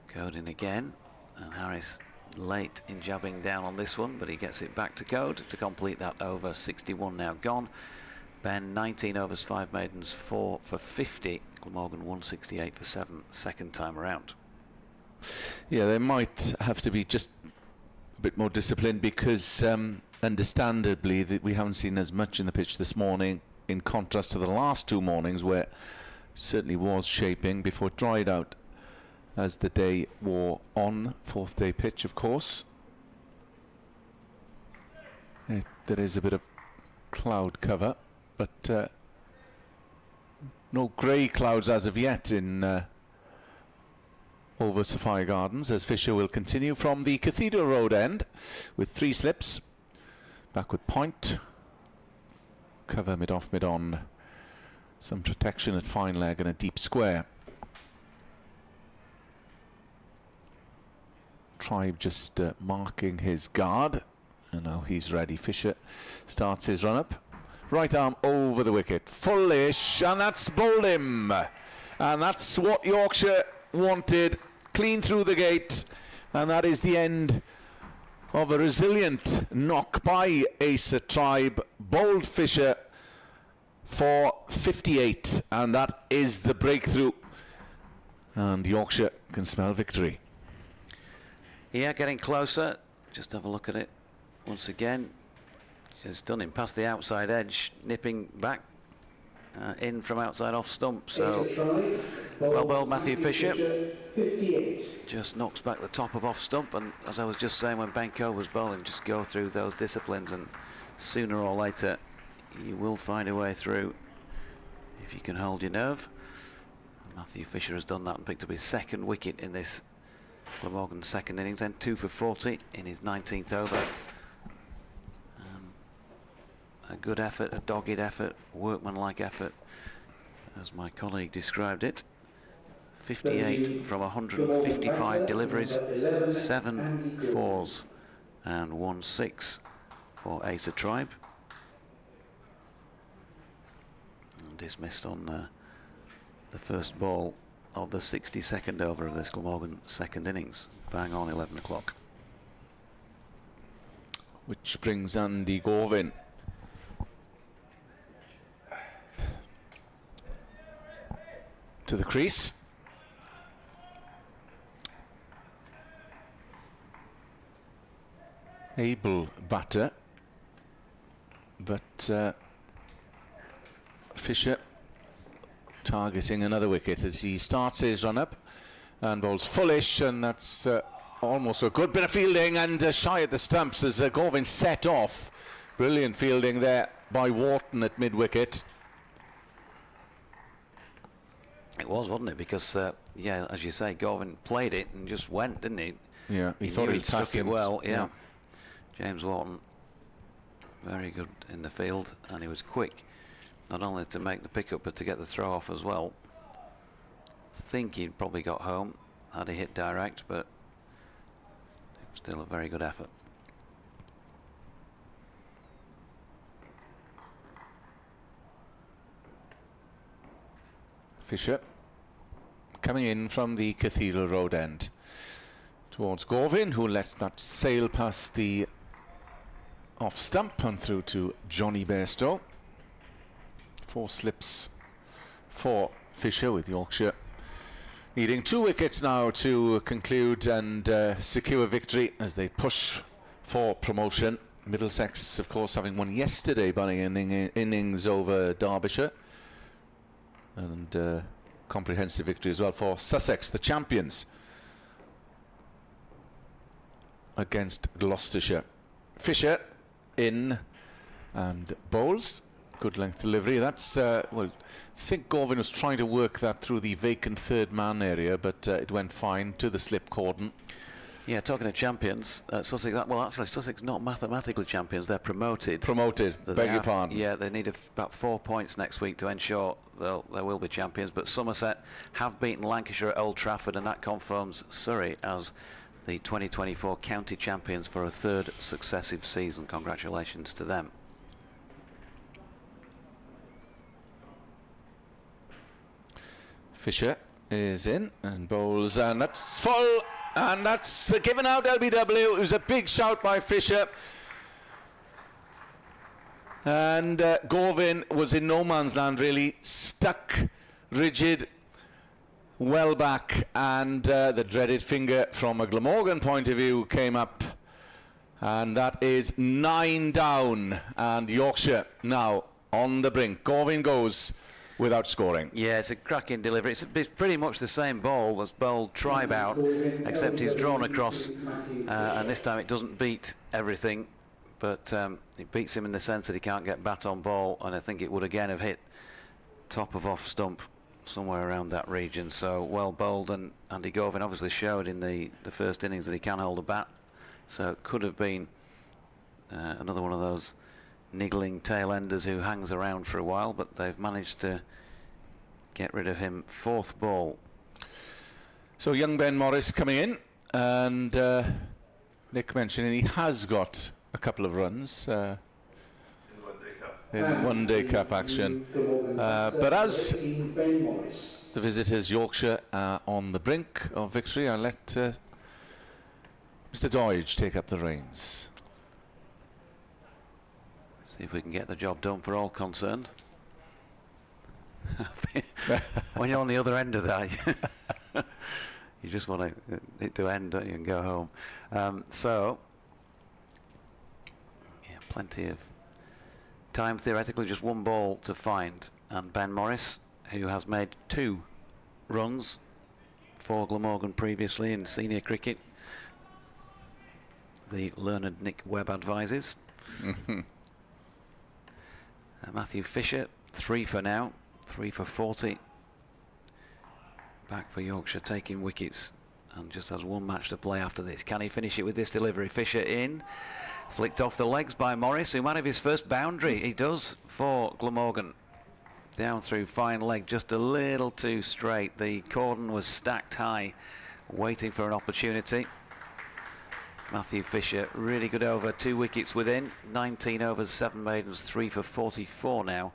Code in again, And Harris late in jabbing down on this one, but he gets it back to code to complete that over. 61 now gone. Ben 19 overs, 5 maidens, 4 for 50. Glamorgan 168 for 7 second time around. Yeah, they might have to be just a bit more disciplined because understandably we haven't seen as much in the pitch this morning, in contrast to the last 2 mornings where it certainly was shaping before it dried out as the day wore on. 4th day pitch, of course. There is a bit of cloud cover, but no grey clouds as of yet in over Sophia Gardens, as Fisher will continue from the Cathedral Road end with 3 slips. Backward point, cover mid-off, mid-on, some protection at fine leg and a deep square. Tribe just marking his guard, and now he's ready. Fisher starts his run-up. Right arm over the wicket, fullish, and that's bowled him. And that's what Yorkshire wanted, clean through the gate, and that is the end of a resilient knock by Acer Tribe. Bowled Fisher for 58, and that is the breakthrough, and Yorkshire can smell victory. Yeah, getting closer. Just have a look at it once again. Just done him past the outside edge, nipping back in from outside off stump. So well bowled Matthew Fisher. Just knocks back the top of off stump, and as I was just saying when Ben Coe was bowling, just go through those disciplines and sooner or later you will find a way through if you can hold your nerve. Matthew Fisher has done that and picked up his 2nd wicket in this Glamorgan 2nd innings, then 2 for 40 in his 19th over. A good effort, a dogged effort, workmanlike effort, as my colleague described it. 58 from 155 deliveries, 7 4s and 1 6 for Acer Tribe. And dismissed on the first ball of the 62nd over of this Glamorgan 2nd innings. Bang on 11 o'clock. Which brings Andy Govin to the crease. Able batter, but Fisher targeting another wicket as he starts his run-up and bowls fullish, and that's almost a good bit of fielding and shy at the stumps as Govin set off. Brilliant fielding there by Wharton at mid-wicket. It was, wasn't it? Because, yeah, as you say, Govin played it and just went, didn't he? Yeah, he thought he'd passed him well. Yeah. James Wharton, very good in the field, and he was quick, not only to make the pickup but to get the throw off as well. I think he'd probably got home had he hit direct, but still a very good effort. Fisher coming in from the Cathedral Road end towards Govin, who lets that sail past the off stump and through to Johnny Bairstow. 4 slips for Fisher, with Yorkshire needing 2 wickets now to conclude and secure victory as they push for promotion. Middlesex, of course, having won yesterday by an innings over Derbyshire, and comprehensive victory as well for Sussex, the champions, against Gloucestershire. Fisher in and bowls. Good length delivery. That's, well, I think Govin was trying to work that through the vacant 3rd man area, but it went fine to the slip cordon. Yeah, talking of champions, Sussex, well, actually, Sussex not mathematically champions, they're promoted. Promoted, beg your pardon. Yeah, they need about 4 points next week to ensure they will be champions, but Somerset have beaten Lancashire at Old Trafford, and that confirms Surrey as the 2024 county champions for a 3rd successive season. Congratulations to them. Fisher is in and bowls, and that's full, And that's given out LBW. It was a big shout by Fisher. And Govin was in no man's land, really, stuck, rigid, well back, and the dreaded finger from a Glamorgan point of view came up, and that is 9 down, and Yorkshire now on the brink. Govin goes without scoring. Yeah, it's a cracking delivery. It's pretty much the same ball that's bowled tribe out, except he's drawn across, and this time it doesn't beat everything, but it beats him in the sense that he can't get bat on ball, and I think it would again have hit top of off stump somewhere around that region. So well bowled, and Andy Govin obviously showed in the first innings that he can hold a bat, so it could have been another one of those niggling tail enders who hangs around for a while, but they've managed to get rid of him. Fourth ball. So young Ben Morris coming in, and Nick mentioning he has got a couple of runs in one-day cup action, but as the visitors Yorkshire are on the brink of victory, I'll let Mr. Doidge take up the reins. See if we can get the job done for all concerned. When you're on the other end of that, you just want it to end, don't you, and go home. So, yeah, plenty of time, theoretically, just one ball to find. And Ben Morris, who has made 2 runs for Glamorgan previously in senior cricket, the learned Nick Webb advises. Matthew Fisher, 3 for now, 3 for 40. Back for Yorkshire, taking wickets, and just has 1 match to play after this. Can he finish it with this delivery? Fisher in, flicked off the legs by Morris, who might have his first boundary. He does for Glamorgan. Down through fine leg, just a little too straight. The cordon was stacked high, waiting for an opportunity. Matthew Fisher, really good over, 2 wickets within, 19 overs, 7 maidens, 3 for 44 now.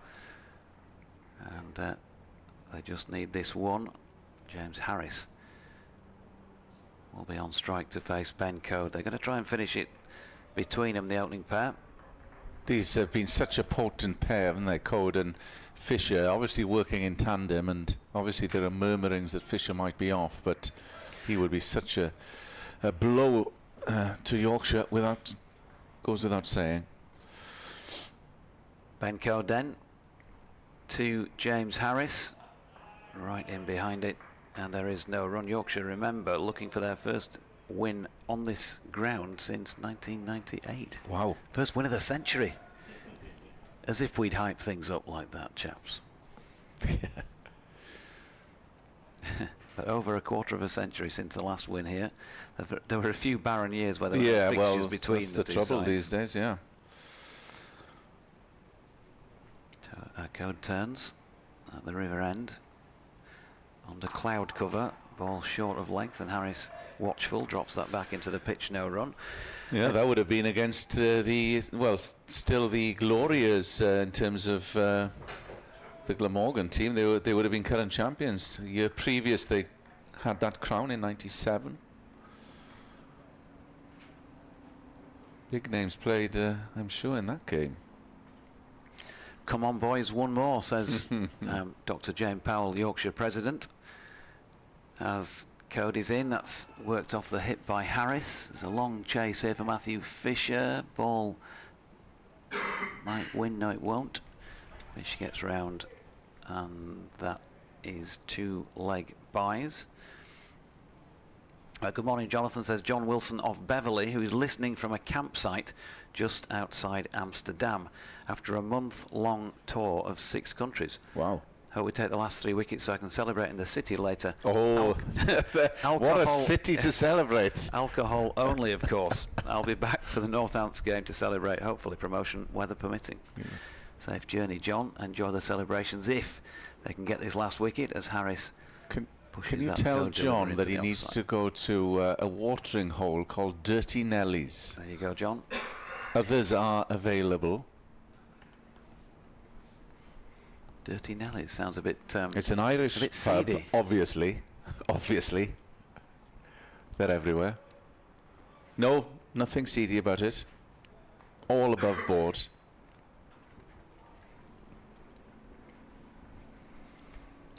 And they just need this one. James Harris will be on strike to face Ben Code. They're going to try and finish it between them, the opening pair. These have been such a potent pair, haven't they, Code and Fisher, obviously working in tandem, and obviously there are murmurings that Fisher might be off, but he would be such a blow to Yorkshire, goes without saying. Ben Code then to James Harris, right in behind it, and there is no run. Yorkshire, remember, looking for their first win on this ground since 1998. Wow. First win of the century. As if we'd hype things up like that, chaps. But over a quarter of a century since the last win here. There were a few barren years where there were fixtures between that's the the two trouble sides. these days, yeah. Code turns at the river end. Under cloud cover, ball short of length, and Harris, watchful, drops that back into the pitch, no run. Yeah, that would have been against still the Glorious in terms of the Glamorgan team. They would have been current champions. A year previous, they had that crown in '97. Big names played, I'm sure, in that game. Come on, boys, one more, says Dr. James Powell, Yorkshire president. As Cody's in, that's worked off the hip by Harris. There's a long chase here for Matthew Fisher. Ball might win, no it won't. Fisher gets round, and that is 2 leg byes. Good morning, Jonathan, says John Wilson of Beverley, who is listening from a campsite just outside Amsterdam after a month-long tour of 6 countries. Wow. Hope we take the last 3 wickets so I can celebrate in the city later. Oh, what a city to celebrate. Alcohol only, of course. I'll be back for the Northants game to celebrate, hopefully promotion, weather permitting. Yeah. Safe journey, John. Enjoy the celebrations if they can get this last wicket as Harris Can you tell John that he needs to go to a watering hole called Dirty Nelly's? There you go, John. Others are available. Dirty Nelly's sounds a bit. It's an Irish a bit pub, seedy. obviously. They're everywhere. No, nothing seedy about it. All above board.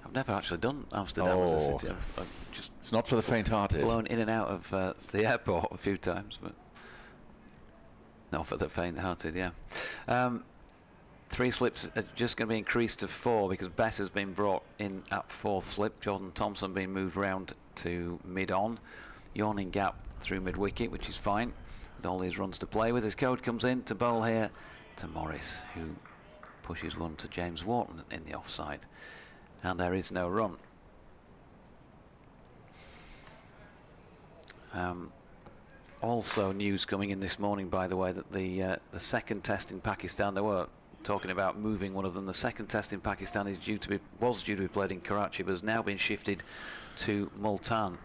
I've never actually done Amsterdam as a Oh. city. I've just It's not for the faint-hearted. flown in and out of the airport a few times, but not for the faint-hearted. Yeah. 3 slips are just going to be increased to 4 because Bess has been brought in at 4th slip. Jordan Thompson being moved round to mid-on. Yawning gap through mid-wicket, which is fine. With all these runs to play with. His code comes in to bowl here to Morris, who pushes one to James Wharton in the offside. And there is no run. Also news coming in this morning, by the way, that the second test in Pakistan, they were talking about moving one of them. The second test in Pakistan was due to be played in Karachi, but has now been shifted to Multan,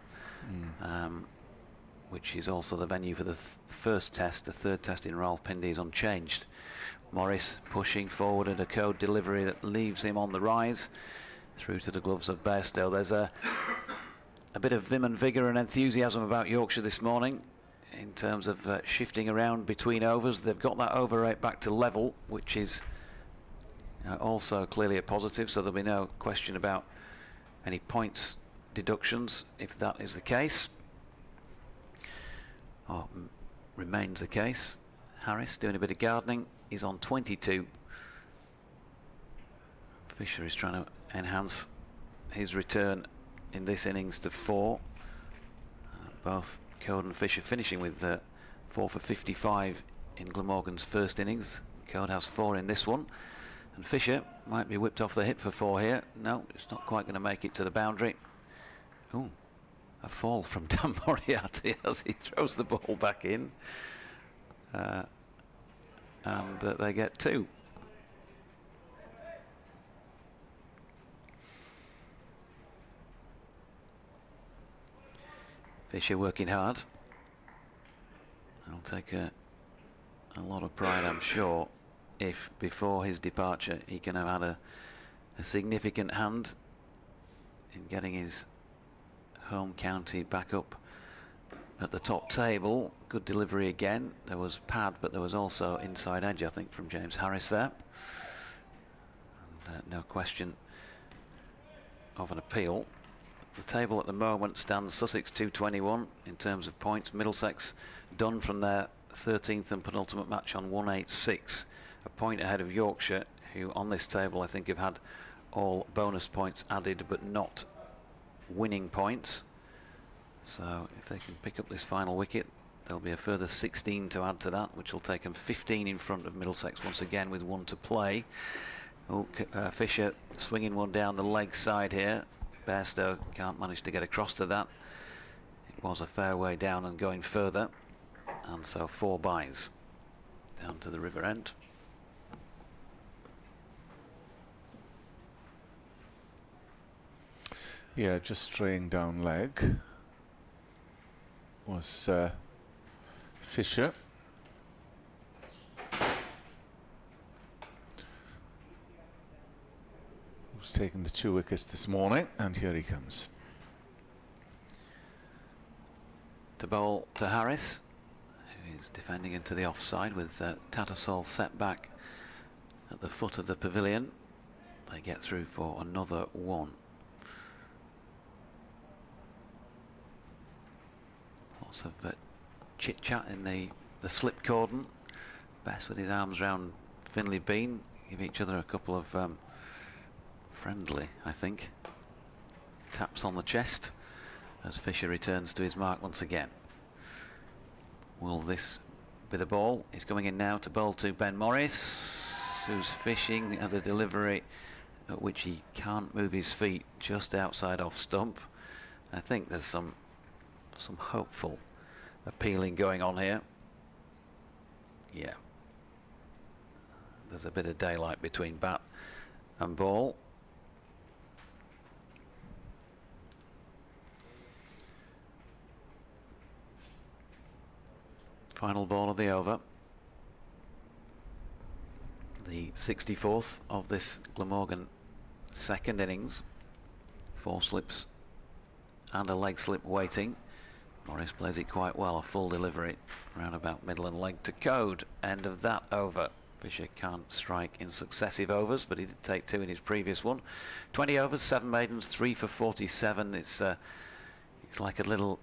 which is also the venue for the first test. The third test in Rawalpindi is unchanged. Morris pushing forward at a code delivery that leaves him on the rise through to the gloves of Bairstow. There's a bit of vim and vigour and enthusiasm about Yorkshire this morning in terms of shifting around between overs. They've got that over rate back to level, which is also clearly a positive, so there'll be no question about any points deductions if that is the case, or remains the case. Harris doing a bit of gardening. He's on 22. Fisher is trying to enhance his return in this innings to 4. Both Code and Fisher finishing with 4 for 55 in Glamorgan's first innings. Code has 4 in this one, and Fisher might be whipped off the hip for 4 here. No, it's not quite going to make it to the boundary. Ooh, a fall from Dan Moriarty as he throws the ball back in, and they get 2. Fisher working hard. He'll take a lot of pride, I'm sure, if before his departure he can have had a significant hand in getting his home county back up at the top table. Good delivery again. There was pad, but there was also inside edge, I think, from James Harris there. And, no question of an appeal. The table at the moment stands Sussex 221 in terms of points. Middlesex done from their 13th and penultimate match on 186, a point ahead of Yorkshire, who on this table I think have had all bonus points added but not winning points. So if they can pick up this final wicket, there'll be a further 16 to add to that, which will take them 15 in front of Middlesex once again with 1 to play. Oh, Fisher swinging one down the leg side here. Bairstow can't manage to get across to that. It was a fair way down and going further, and so 4 byes down to the river end. Yeah, just straying down leg was Fisher. Who's taken the 2 wickets this morning, and here he comes. To bowl to Harris, who is defending into the offside with Tattersall set back at the foot of the pavilion. They get through for another 1. Lots of chit-chat in the slip cordon. Best with his arms round Finlay Bean, give each other a couple of friendly, I think, taps on the chest as Fisher returns to his mark once again. Will this be the ball? He's coming in now to bowl to Ben Morris, who's fishing at a delivery at which he can't move his feet, just outside off stump. I think there's some hopeful appealing going on here. Yeah, there's a bit of daylight between bat and ball. Final ball of the over. The 64th of this Glamorgan second innings. 4 slips and a leg slip waiting. Morris plays it quite well, a full delivery round about middle and leg to Code. End of that over. Fisher can't strike in successive overs, but he did take 2 in his previous one. 20 overs, 7 maidens, 3 for 47. It's like a little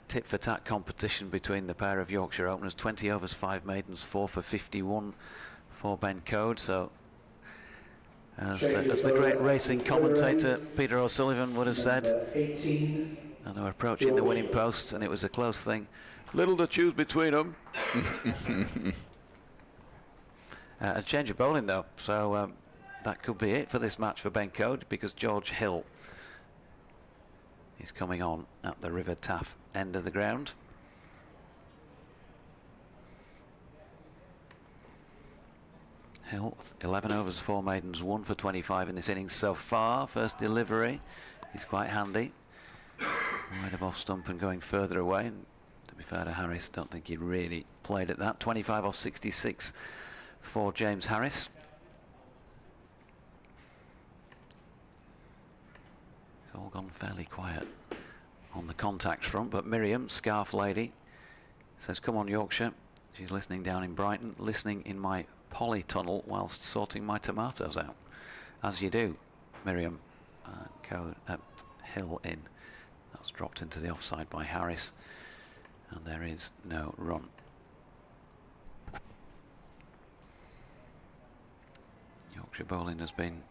tit for tat competition between the pair of Yorkshire openers. 20 overs, 5 maidens, 4 for 51 for Ben Code. So as the great racing commentator Peter O'Sullivan would have said, and they were approaching the winning post, and it was a close thing. Little to choose between them. A change of bowling though, so that could be it for this match for Ben Code, because George Hill is coming on at the River Taff end of the ground. Hill, 11 overs, 4 maidens, 1 for 25 in this innings so far. First delivery, he's quite handy. Wide of off stump and going further away. And to be fair to Harris, don't think he really played at that. 25 off 66 for James Harris. It's all gone fairly quiet on the contact front, but Miriam, Scarf Lady, says, come on Yorkshire. She's listening down in Brighton, listening in my polytunnel whilst sorting my tomatoes out. As you do, Miriam. Hill in. That's dropped into the offside by Harris, and there is no run. Yorkshire bowling has been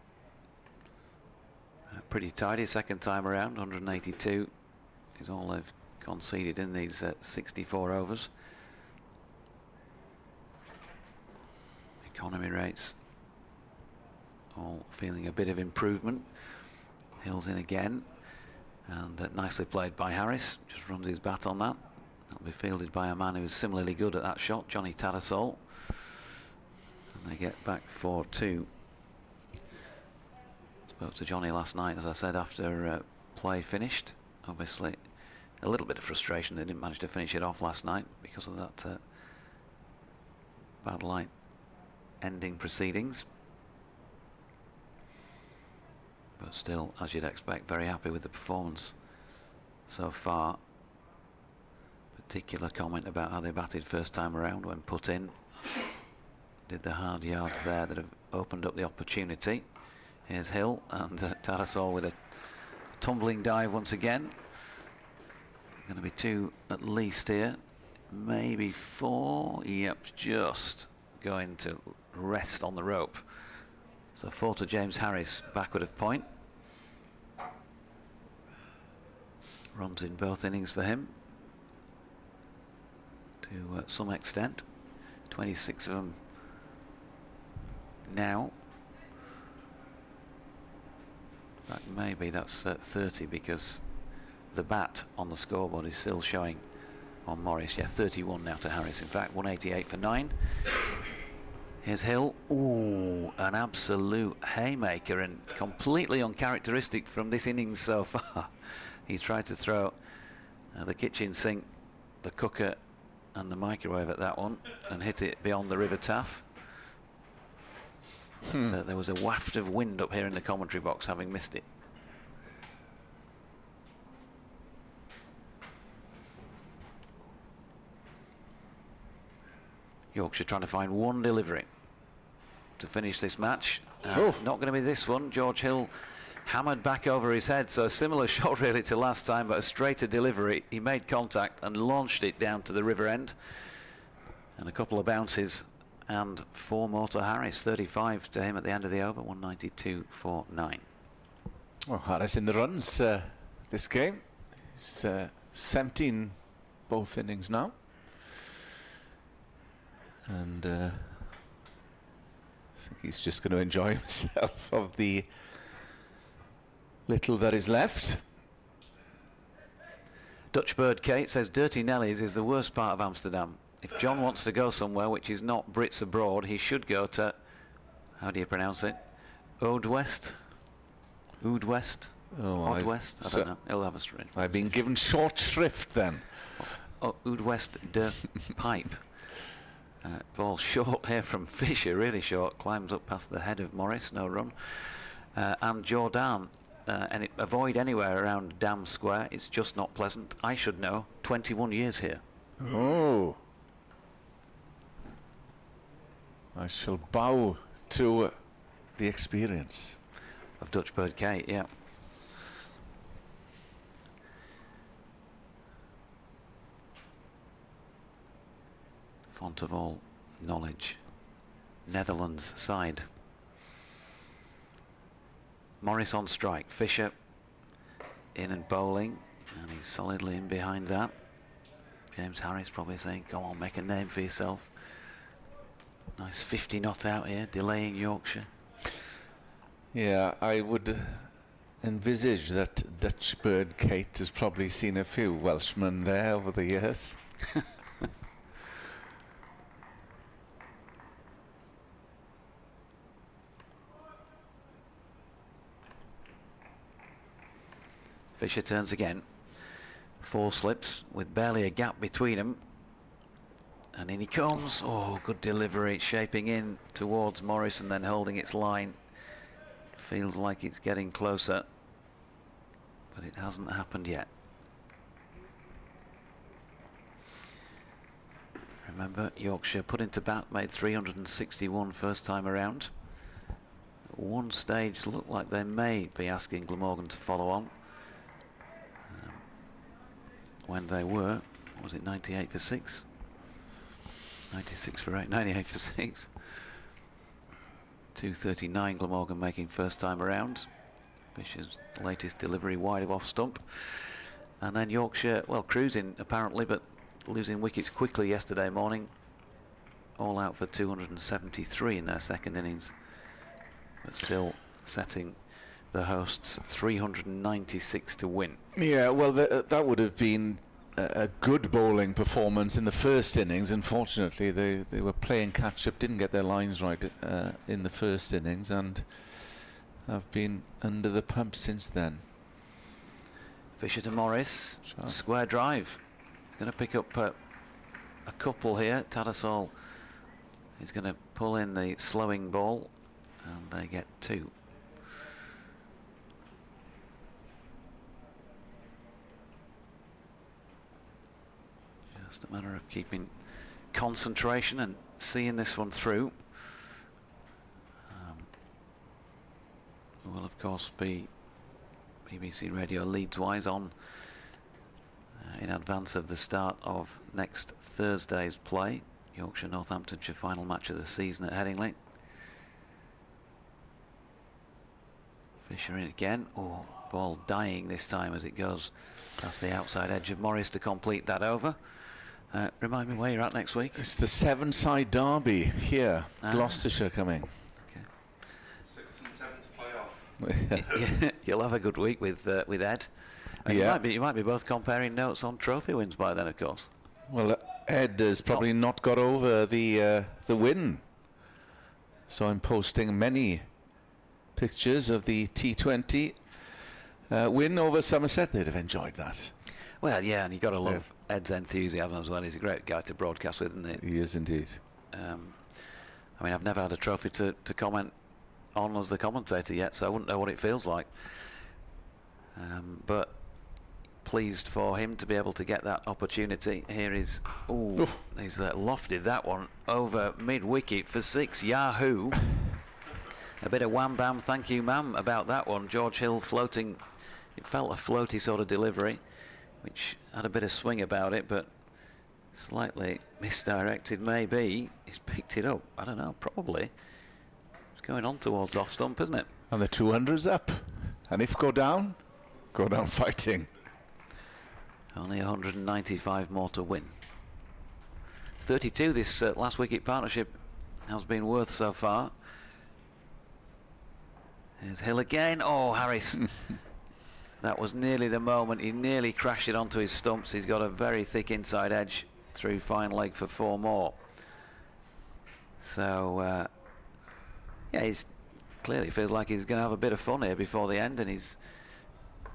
pretty tidy second time around. 182 is all they've conceded in these 64 overs. Economy rates all feeling a bit of improvement. Hill's in again, and nicely played by Harris. Just runs his bat on that. That'll be fielded by a man who's similarly good at that shot, Johnny Tattersall. And they get back for 2. Spoke to Johnny last night, as I said, after play finished. Obviously a little bit of frustration they didn't manage to finish it off last night because of that bad light ending proceedings. But still, as you'd expect, very happy with the performance so far. Particular comment about how they batted first time around when put in. Did the hard yards there that have opened up the opportunity. Here's Hill and Tattersall with a tumbling dive once again. Going to be 2 at least here, maybe 4. Yep, just going to rest on the rope. So 4 to James Harris, backward of point. Runs in both innings for him to some extent. 26 of them now. In fact, maybe that's 30 because the bat on the scoreboard is still showing on Morris. Yeah, 31 now to Harris. In fact, 188 for 9. Here's Hill. Ooh, an absolute haymaker and completely uncharacteristic from this innings so far. He tried to throw the kitchen sink, the cooker and the microwave at that one and hit it beyond the River Taff. So there was a waft of wind up here in the commentary box, having missed it. Yorkshire trying to find one delivery to finish this match. Not going to be this one. George Hill hammered back over his head, so a similar shot really to last time, but a straighter delivery. He made contact and launched it down to the river end, and a couple of bounces and 4 more to Harris. 35 to him at the end of the over. 192 for 9. Well, Harris in the runs this game. He's 17 both innings now, and I think he's just going to enjoy himself of the little that is left. Dutch Bird Kate says Dirty Nellies is the worst part of Amsterdam. If John wants to go somewhere which is not Brits abroad, he should go to, how do you pronounce it? Oud West? Oud West? Oh, Oud West? I don't know. He'll have a string. I've been given short shrift then. Oud West de Pipe. Ball short here from Fisher, really short. Climbs up past the head of Morris, no run. And Jordan avoid anywhere around Dam Square. It's just not pleasant. I should know. 21 years here. Oh. I shall bow to the experience Of Dutch Bird Kate, yeah. Font of all knowledge. Netherlands side. Morris on strike. Fisher in and bowling, and he's solidly in behind that. James Harris probably saying, "Come on, make a name for yourself." Nice 50 not out here, delaying Yorkshire. Yeah, I would envisage that Dutch Bird Kate has probably seen a few Welshmen there over the years. Fisher turns again. 4 slips with barely a gap between them. And in he comes. Oh, good delivery. Shaping in towards Morris and then holding its line. Feels like it's getting closer. But it hasn't happened yet. Remember, Yorkshire put into bat, made 361 first time around. At one stage looked like they may be asking Glamorgan to follow on. When they were, what was it, 98 for 6? 96 for 8, 98 for 6. 239 Glamorgan making first time around. Fisher's latest delivery wide of off stump. And then Yorkshire, well, cruising apparently, but losing wickets quickly yesterday morning. All out for 273 in their second innings. But still setting the hosts 396 to win. Yeah, well, that would have been a good bowling performance in the first innings. Unfortunately, they were playing catch-up, didn't get their lines right in the first innings, and have been under the pump since then. Fisher to Morris, Sure. Square drive. He's going to pick up a couple here. Tattersall is going to pull in the slowing ball, and they get 2. Just a matter of keeping concentration and seeing this one through. Will of course be BBC Radio Leeds-wise on in advance of the start of next Thursday's play. Yorkshire-Northamptonshire final match of the season at Headingley. Fisher in again. Oh, ball dying this time as it goes past the outside edge of Morris to complete that over. Remind me where you're at next week. It's the 7-side derby here. Gloucestershire coming. Okay. 6th and 7th playoff. You'll have a good week with Ed. And Yeah. you might be both comparing notes on trophy wins by then, of course. Well, Ed has probably not got over the win. So I'm posting many pictures of the T20 win over Somerset. They'd have enjoyed that. Well, yeah, and you've got to love Ed's enthusiasm as well. He's a great guy to broadcast with, isn't he? He is indeed. I mean, I've never had a trophy to comment on as the commentator yet, so I wouldn't know what it feels like. But pleased for him to be able to get that opportunity. Here is, he's lofted that one over mid-wicket for 6. Yahoo! A bit of wham bam, thank you ma'am about that one. George Hill floating, it felt a floaty sort of delivery, which had a bit of swing about it, but slightly misdirected maybe. He's picked it up, I don't know, probably. It's going on towards off stump, isn't it? And the 200's up. And if go down fighting. Only 195 more to win. 32 this last wicket partnership has been worth so far. Here's Hill again. Oh, Harris. That was nearly the moment. He nearly crashed it onto his stumps. He's got a very thick inside edge through fine leg for 4 more. So, yeah, he's clearly feels like he's going to have a bit of fun here before the end, and he's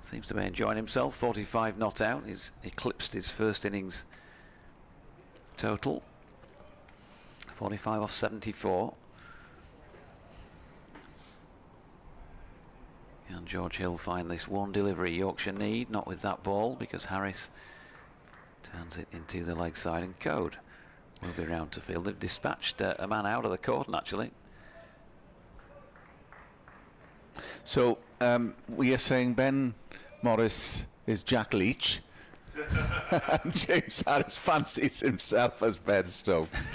seems to be enjoying himself. 45 not out. He's eclipsed his first innings total. 45 off 74. And George Hill find this one delivery Yorkshire need? Not with that ball, because Harris turns it into the leg side, and Code will be round to field. They've dispatched a man out of the cordon, actually. So we are saying Ben Morris is Jack Leach and James Harris fancies himself as Ben Stokes.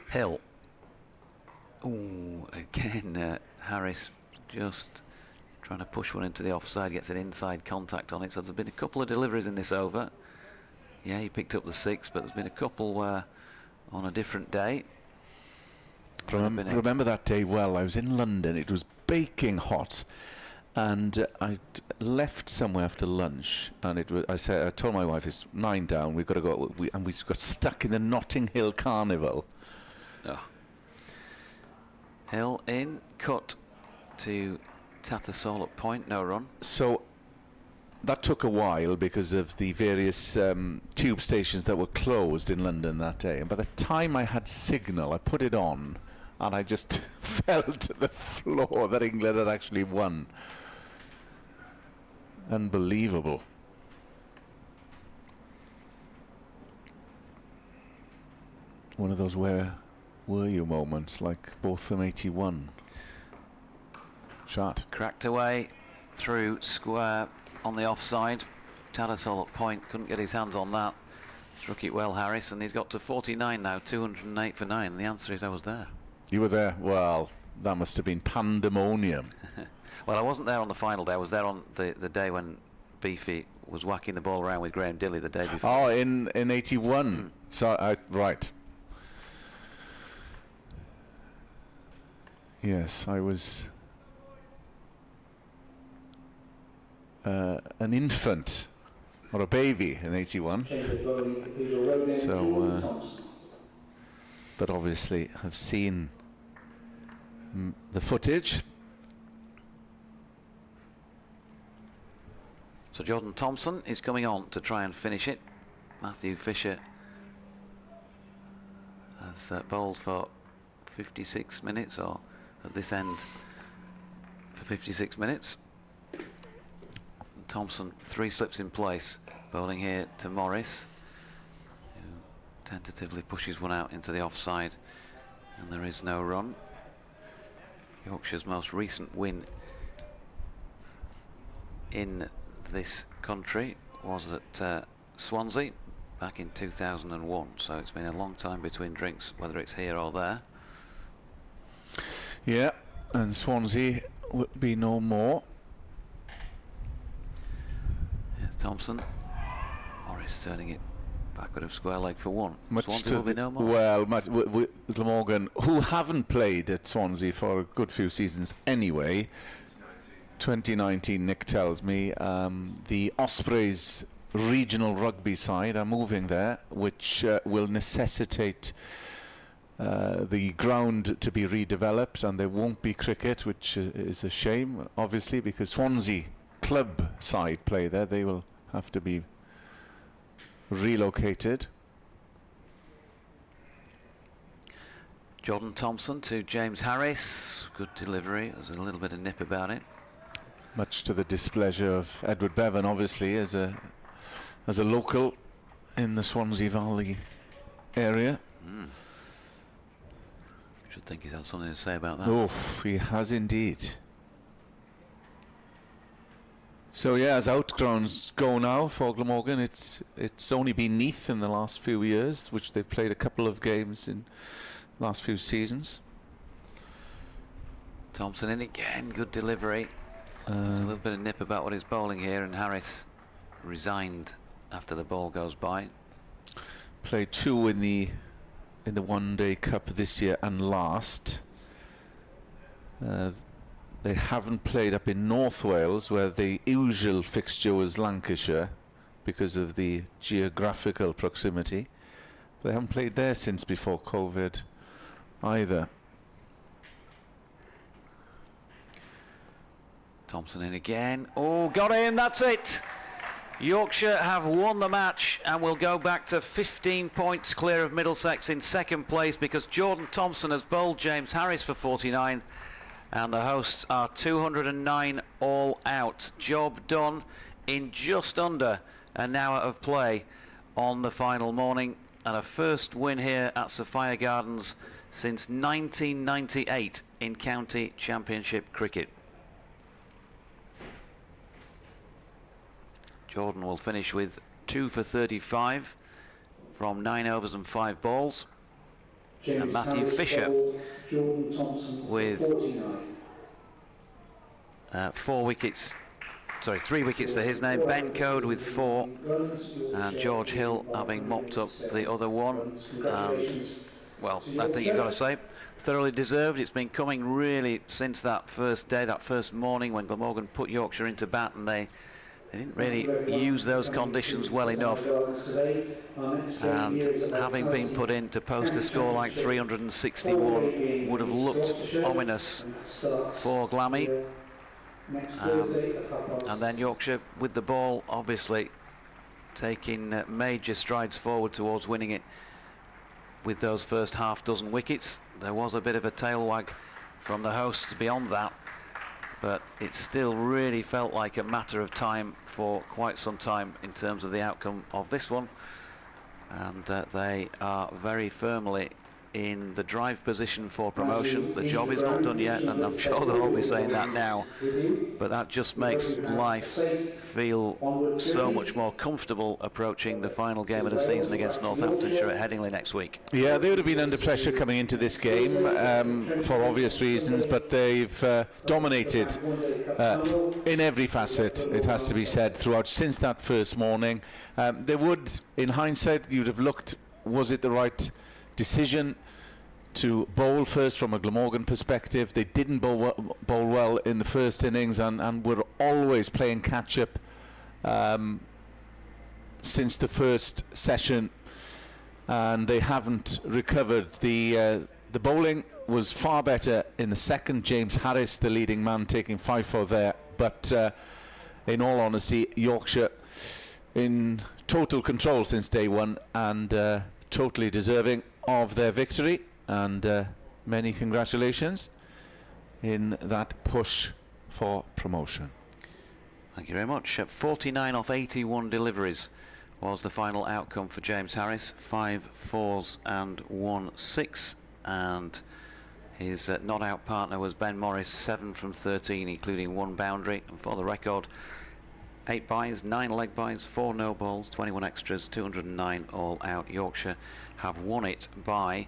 Hill. Ooh, again, Harris just trying to push one into the offside, gets an inside contact on it. So there's been a couple of deliveries in this over. Yeah, he picked up the 6, but there's been a couple on a different day. Remember that day well. I was in London. It was baking hot, and I left somewhere after lunch. And I told my wife, "It's 9 down. We've got to go." We got stuck in the Notting Hill Carnival. Oh. Hill in, cut to Tattersall at point, no run. So that took a while because of the various tube stations that were closed in London that day. And by the time I had signal, I put it on, and I just fell to the floor that England had actually won. Unbelievable. One of those where were you moments, like both them 81. Shot. Cracked away through square on the offside. Tattersall at point, couldn't get his hands on that. Struck it well, Harris, and he's got to 49 now, 208 for 9. The answer is I was there. You were there? Well, that must have been pandemonium. Well, I wasn't there on the final day. I was there on the day when Beefy was whacking the ball around with Graham Dilley the day before. Oh, in 81. So, right. Yes, I was an infant or a baby in 81. So, but obviously I've seen the footage. So Jordan Thompson is coming on to try and finish it. Matthew Fisher has bowled for 56 minutes, or at this end for 56 minutes. Thompson 3 slips in place, bowling here to Morris, who tentatively pushes one out into the offside, and there is no run. Yorkshire's most recent win in this country was at Swansea back in 2001, so it's been a long time between drinks, whether it's here or there. Yeah, and Swansea would be no more. Yes, Thompson. Morris turning it backward of square leg for 1. Much Swansea will be no more. Well, Glamorgan, who haven't played at Swansea for a good few seasons anyway. 2019, Nick tells me, the Ospreys regional rugby side are moving there, which will necessitate the ground to be redeveloped, and there won't be cricket, which is a shame, obviously, because Swansea club side play there. They will have to be relocated. Jordan Thompson to James Harris. Good delivery. There's a little bit of nip about it. Much to the displeasure of Edward Bevan, obviously, as a local in the Swansea Valley area. Should think he's had something to say about that. Oh, he has indeed. So yeah, as outgrounds go now for Glamorgan, it's only been Neath in the last few years, which they've played a couple of games in the last few seasons. Thompson in again, good delivery. There's a little bit of nip about what he's bowling here, and Harris resigned after the ball goes by. Played 2 in the One Day Cup this year and last. They haven't played up in North Wales, where the usual fixture was Lancashire because of the geographical proximity. They haven't played there since before COVID either. Thompson in again. Oh, got him, that's it. Yorkshire have won the match and will go back to 15 points clear of Middlesex in second place, because Jordan Thompson has bowled James Harris for 49 and the hosts are 209 all out. Job done in just under an hour of play on the final morning, and a first win here at Sophia Gardens since 1998 in county championship cricket. Jordan will finish with 2 for 35 from 9 overs and 5 balls. And Matthew Fisher with 3 wickets to his name. Ben Code with 4, and George Hill having mopped up the other one. And, well, I think you've got to say, thoroughly deserved. It's been coming really since that first day, that first morning when Glamorgan put Yorkshire into bat, and they didn't really use those conditions well enough, and having been put in to post a score like 361 would have looked ominous for Glammy. And then Yorkshire with the ball obviously taking major strides forward towards winning it with those first half dozen wickets. There was a bit of a tail wag from the hosts beyond that, but it still really felt like a matter of time for quite some time in terms of the outcome of this one. And they are very firmly in the drive position for promotion. The job is not done yet, and I'm sure they'll all be saying that now, but that just makes life feel so much more comfortable approaching the final game of the season against Northamptonshire at Headingley next week. Yeah, they would have been under pressure coming into this game for obvious reasons, but they've dominated in every facet, it has to be said, throughout since that first morning. They would, in hindsight, you'd have looked, was it the right decision to bowl first from a Glamorgan perspective? They didn't bowl well in the first innings, and were always playing catch-up since the first session, and they haven't recovered. The bowling was far better in the second. James Harris, the leading man, taking 5 for there, but in all honesty, Yorkshire in total control since day one, and totally deserving of their victory, and many congratulations in that push for promotion. Thank you very much. 49 off 81 deliveries was the final outcome for James Harris. 5 4s and 1 6, and his not out partner was Ben Morris, 7 from 13 including 1 boundary, and for the record, 8 byes, 9 leg byes, 4 no balls, 21 extras, 209 all out. Yorkshire have won it by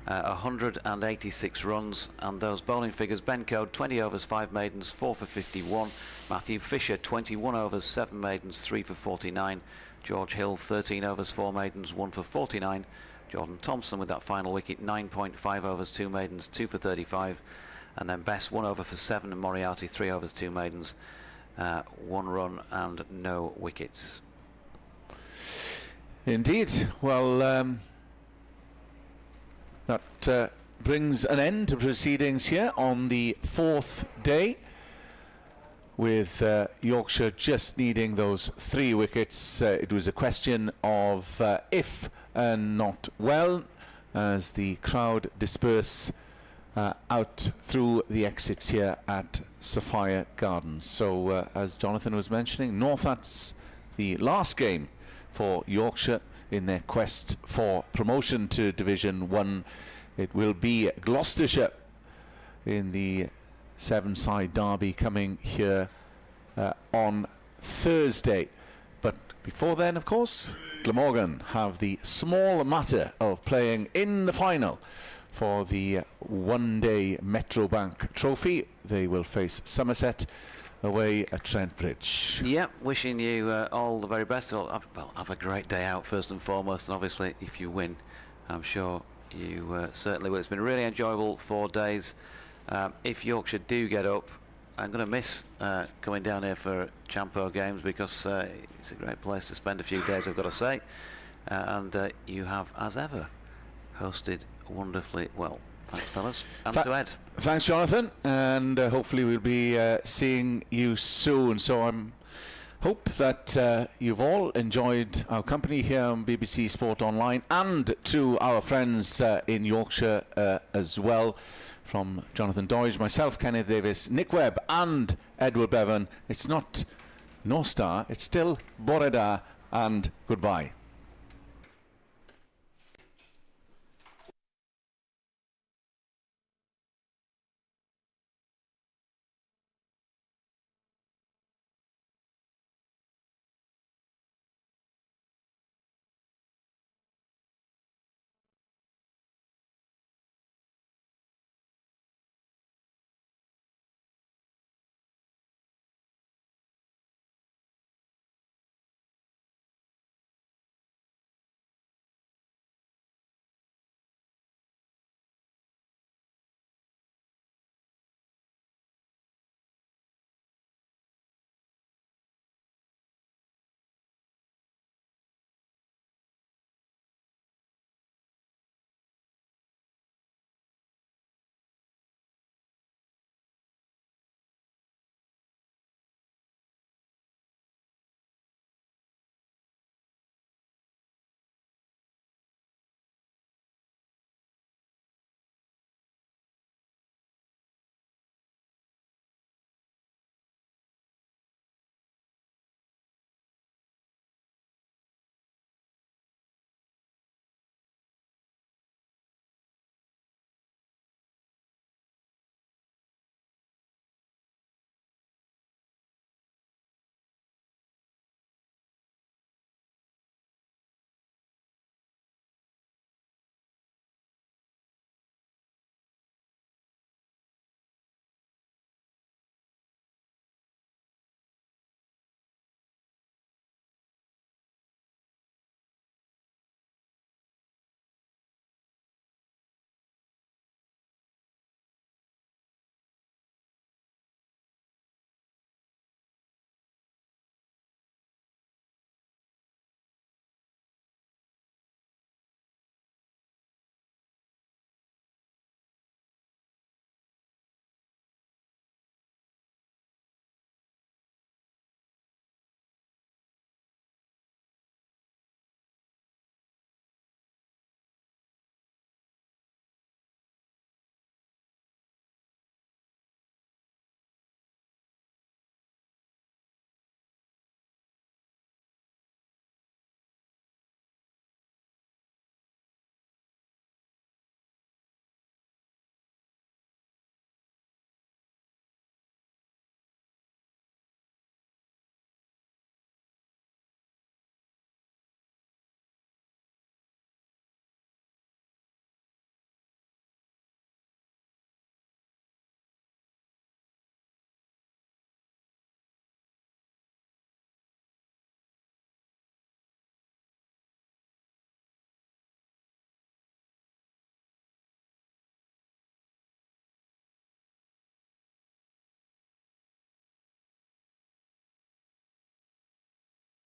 186 runs, and those bowling figures: Ben Code 20 overs 5 maidens, 4 for 51. Matthew Fisher 21 overs 7 maidens, 3 for 49. George Hill 13 overs 4 maidens, 1 for 49. Jordan Thompson with that final wicket, 9.5 overs 2 maidens, 2 for 35. And then Bess 1 over for 7, and Moriarty 3 overs 2 maidens, 1 run and no wickets. Indeed. Well, that brings an end to proceedings here on the 4th day, with Yorkshire just needing those 3 wickets. It was a question of if and not well, as the crowd disperse out through the exits here at Sophia Gardens. So as Jonathan was mentioning, that's the last game for Yorkshire in their quest for promotion to Division 1. It will be Gloucestershire in the 7-side derby coming here on Thursday. But before then, of course, Glamorgan have the small matter of playing in the final for the one-day Metrobank Trophy. They will face Somerset away at Trent Bridge. Yep, wishing you all the very best. Well, have a great day out first and foremost, and obviously if you win, I'm sure you certainly will. It's been really enjoyable 4 days. If Yorkshire do get up, I'm going to miss coming down here for Champo games, because it's a great place to spend a few days, I've got to say. And you have, as ever, hosted wonderfully well. Thanks, fellas. And to Ed. Thanks, Jonathan. And hopefully we'll be seeing you soon. So I'm Hope that you've all enjoyed our company here on BBC Sport Online, and to our friends in Yorkshire as well. From Jonathan Doidge, myself, Kenneth Davis, Nick Webb and Edward Bevan, it's not no star, it's still Bore da and goodbye.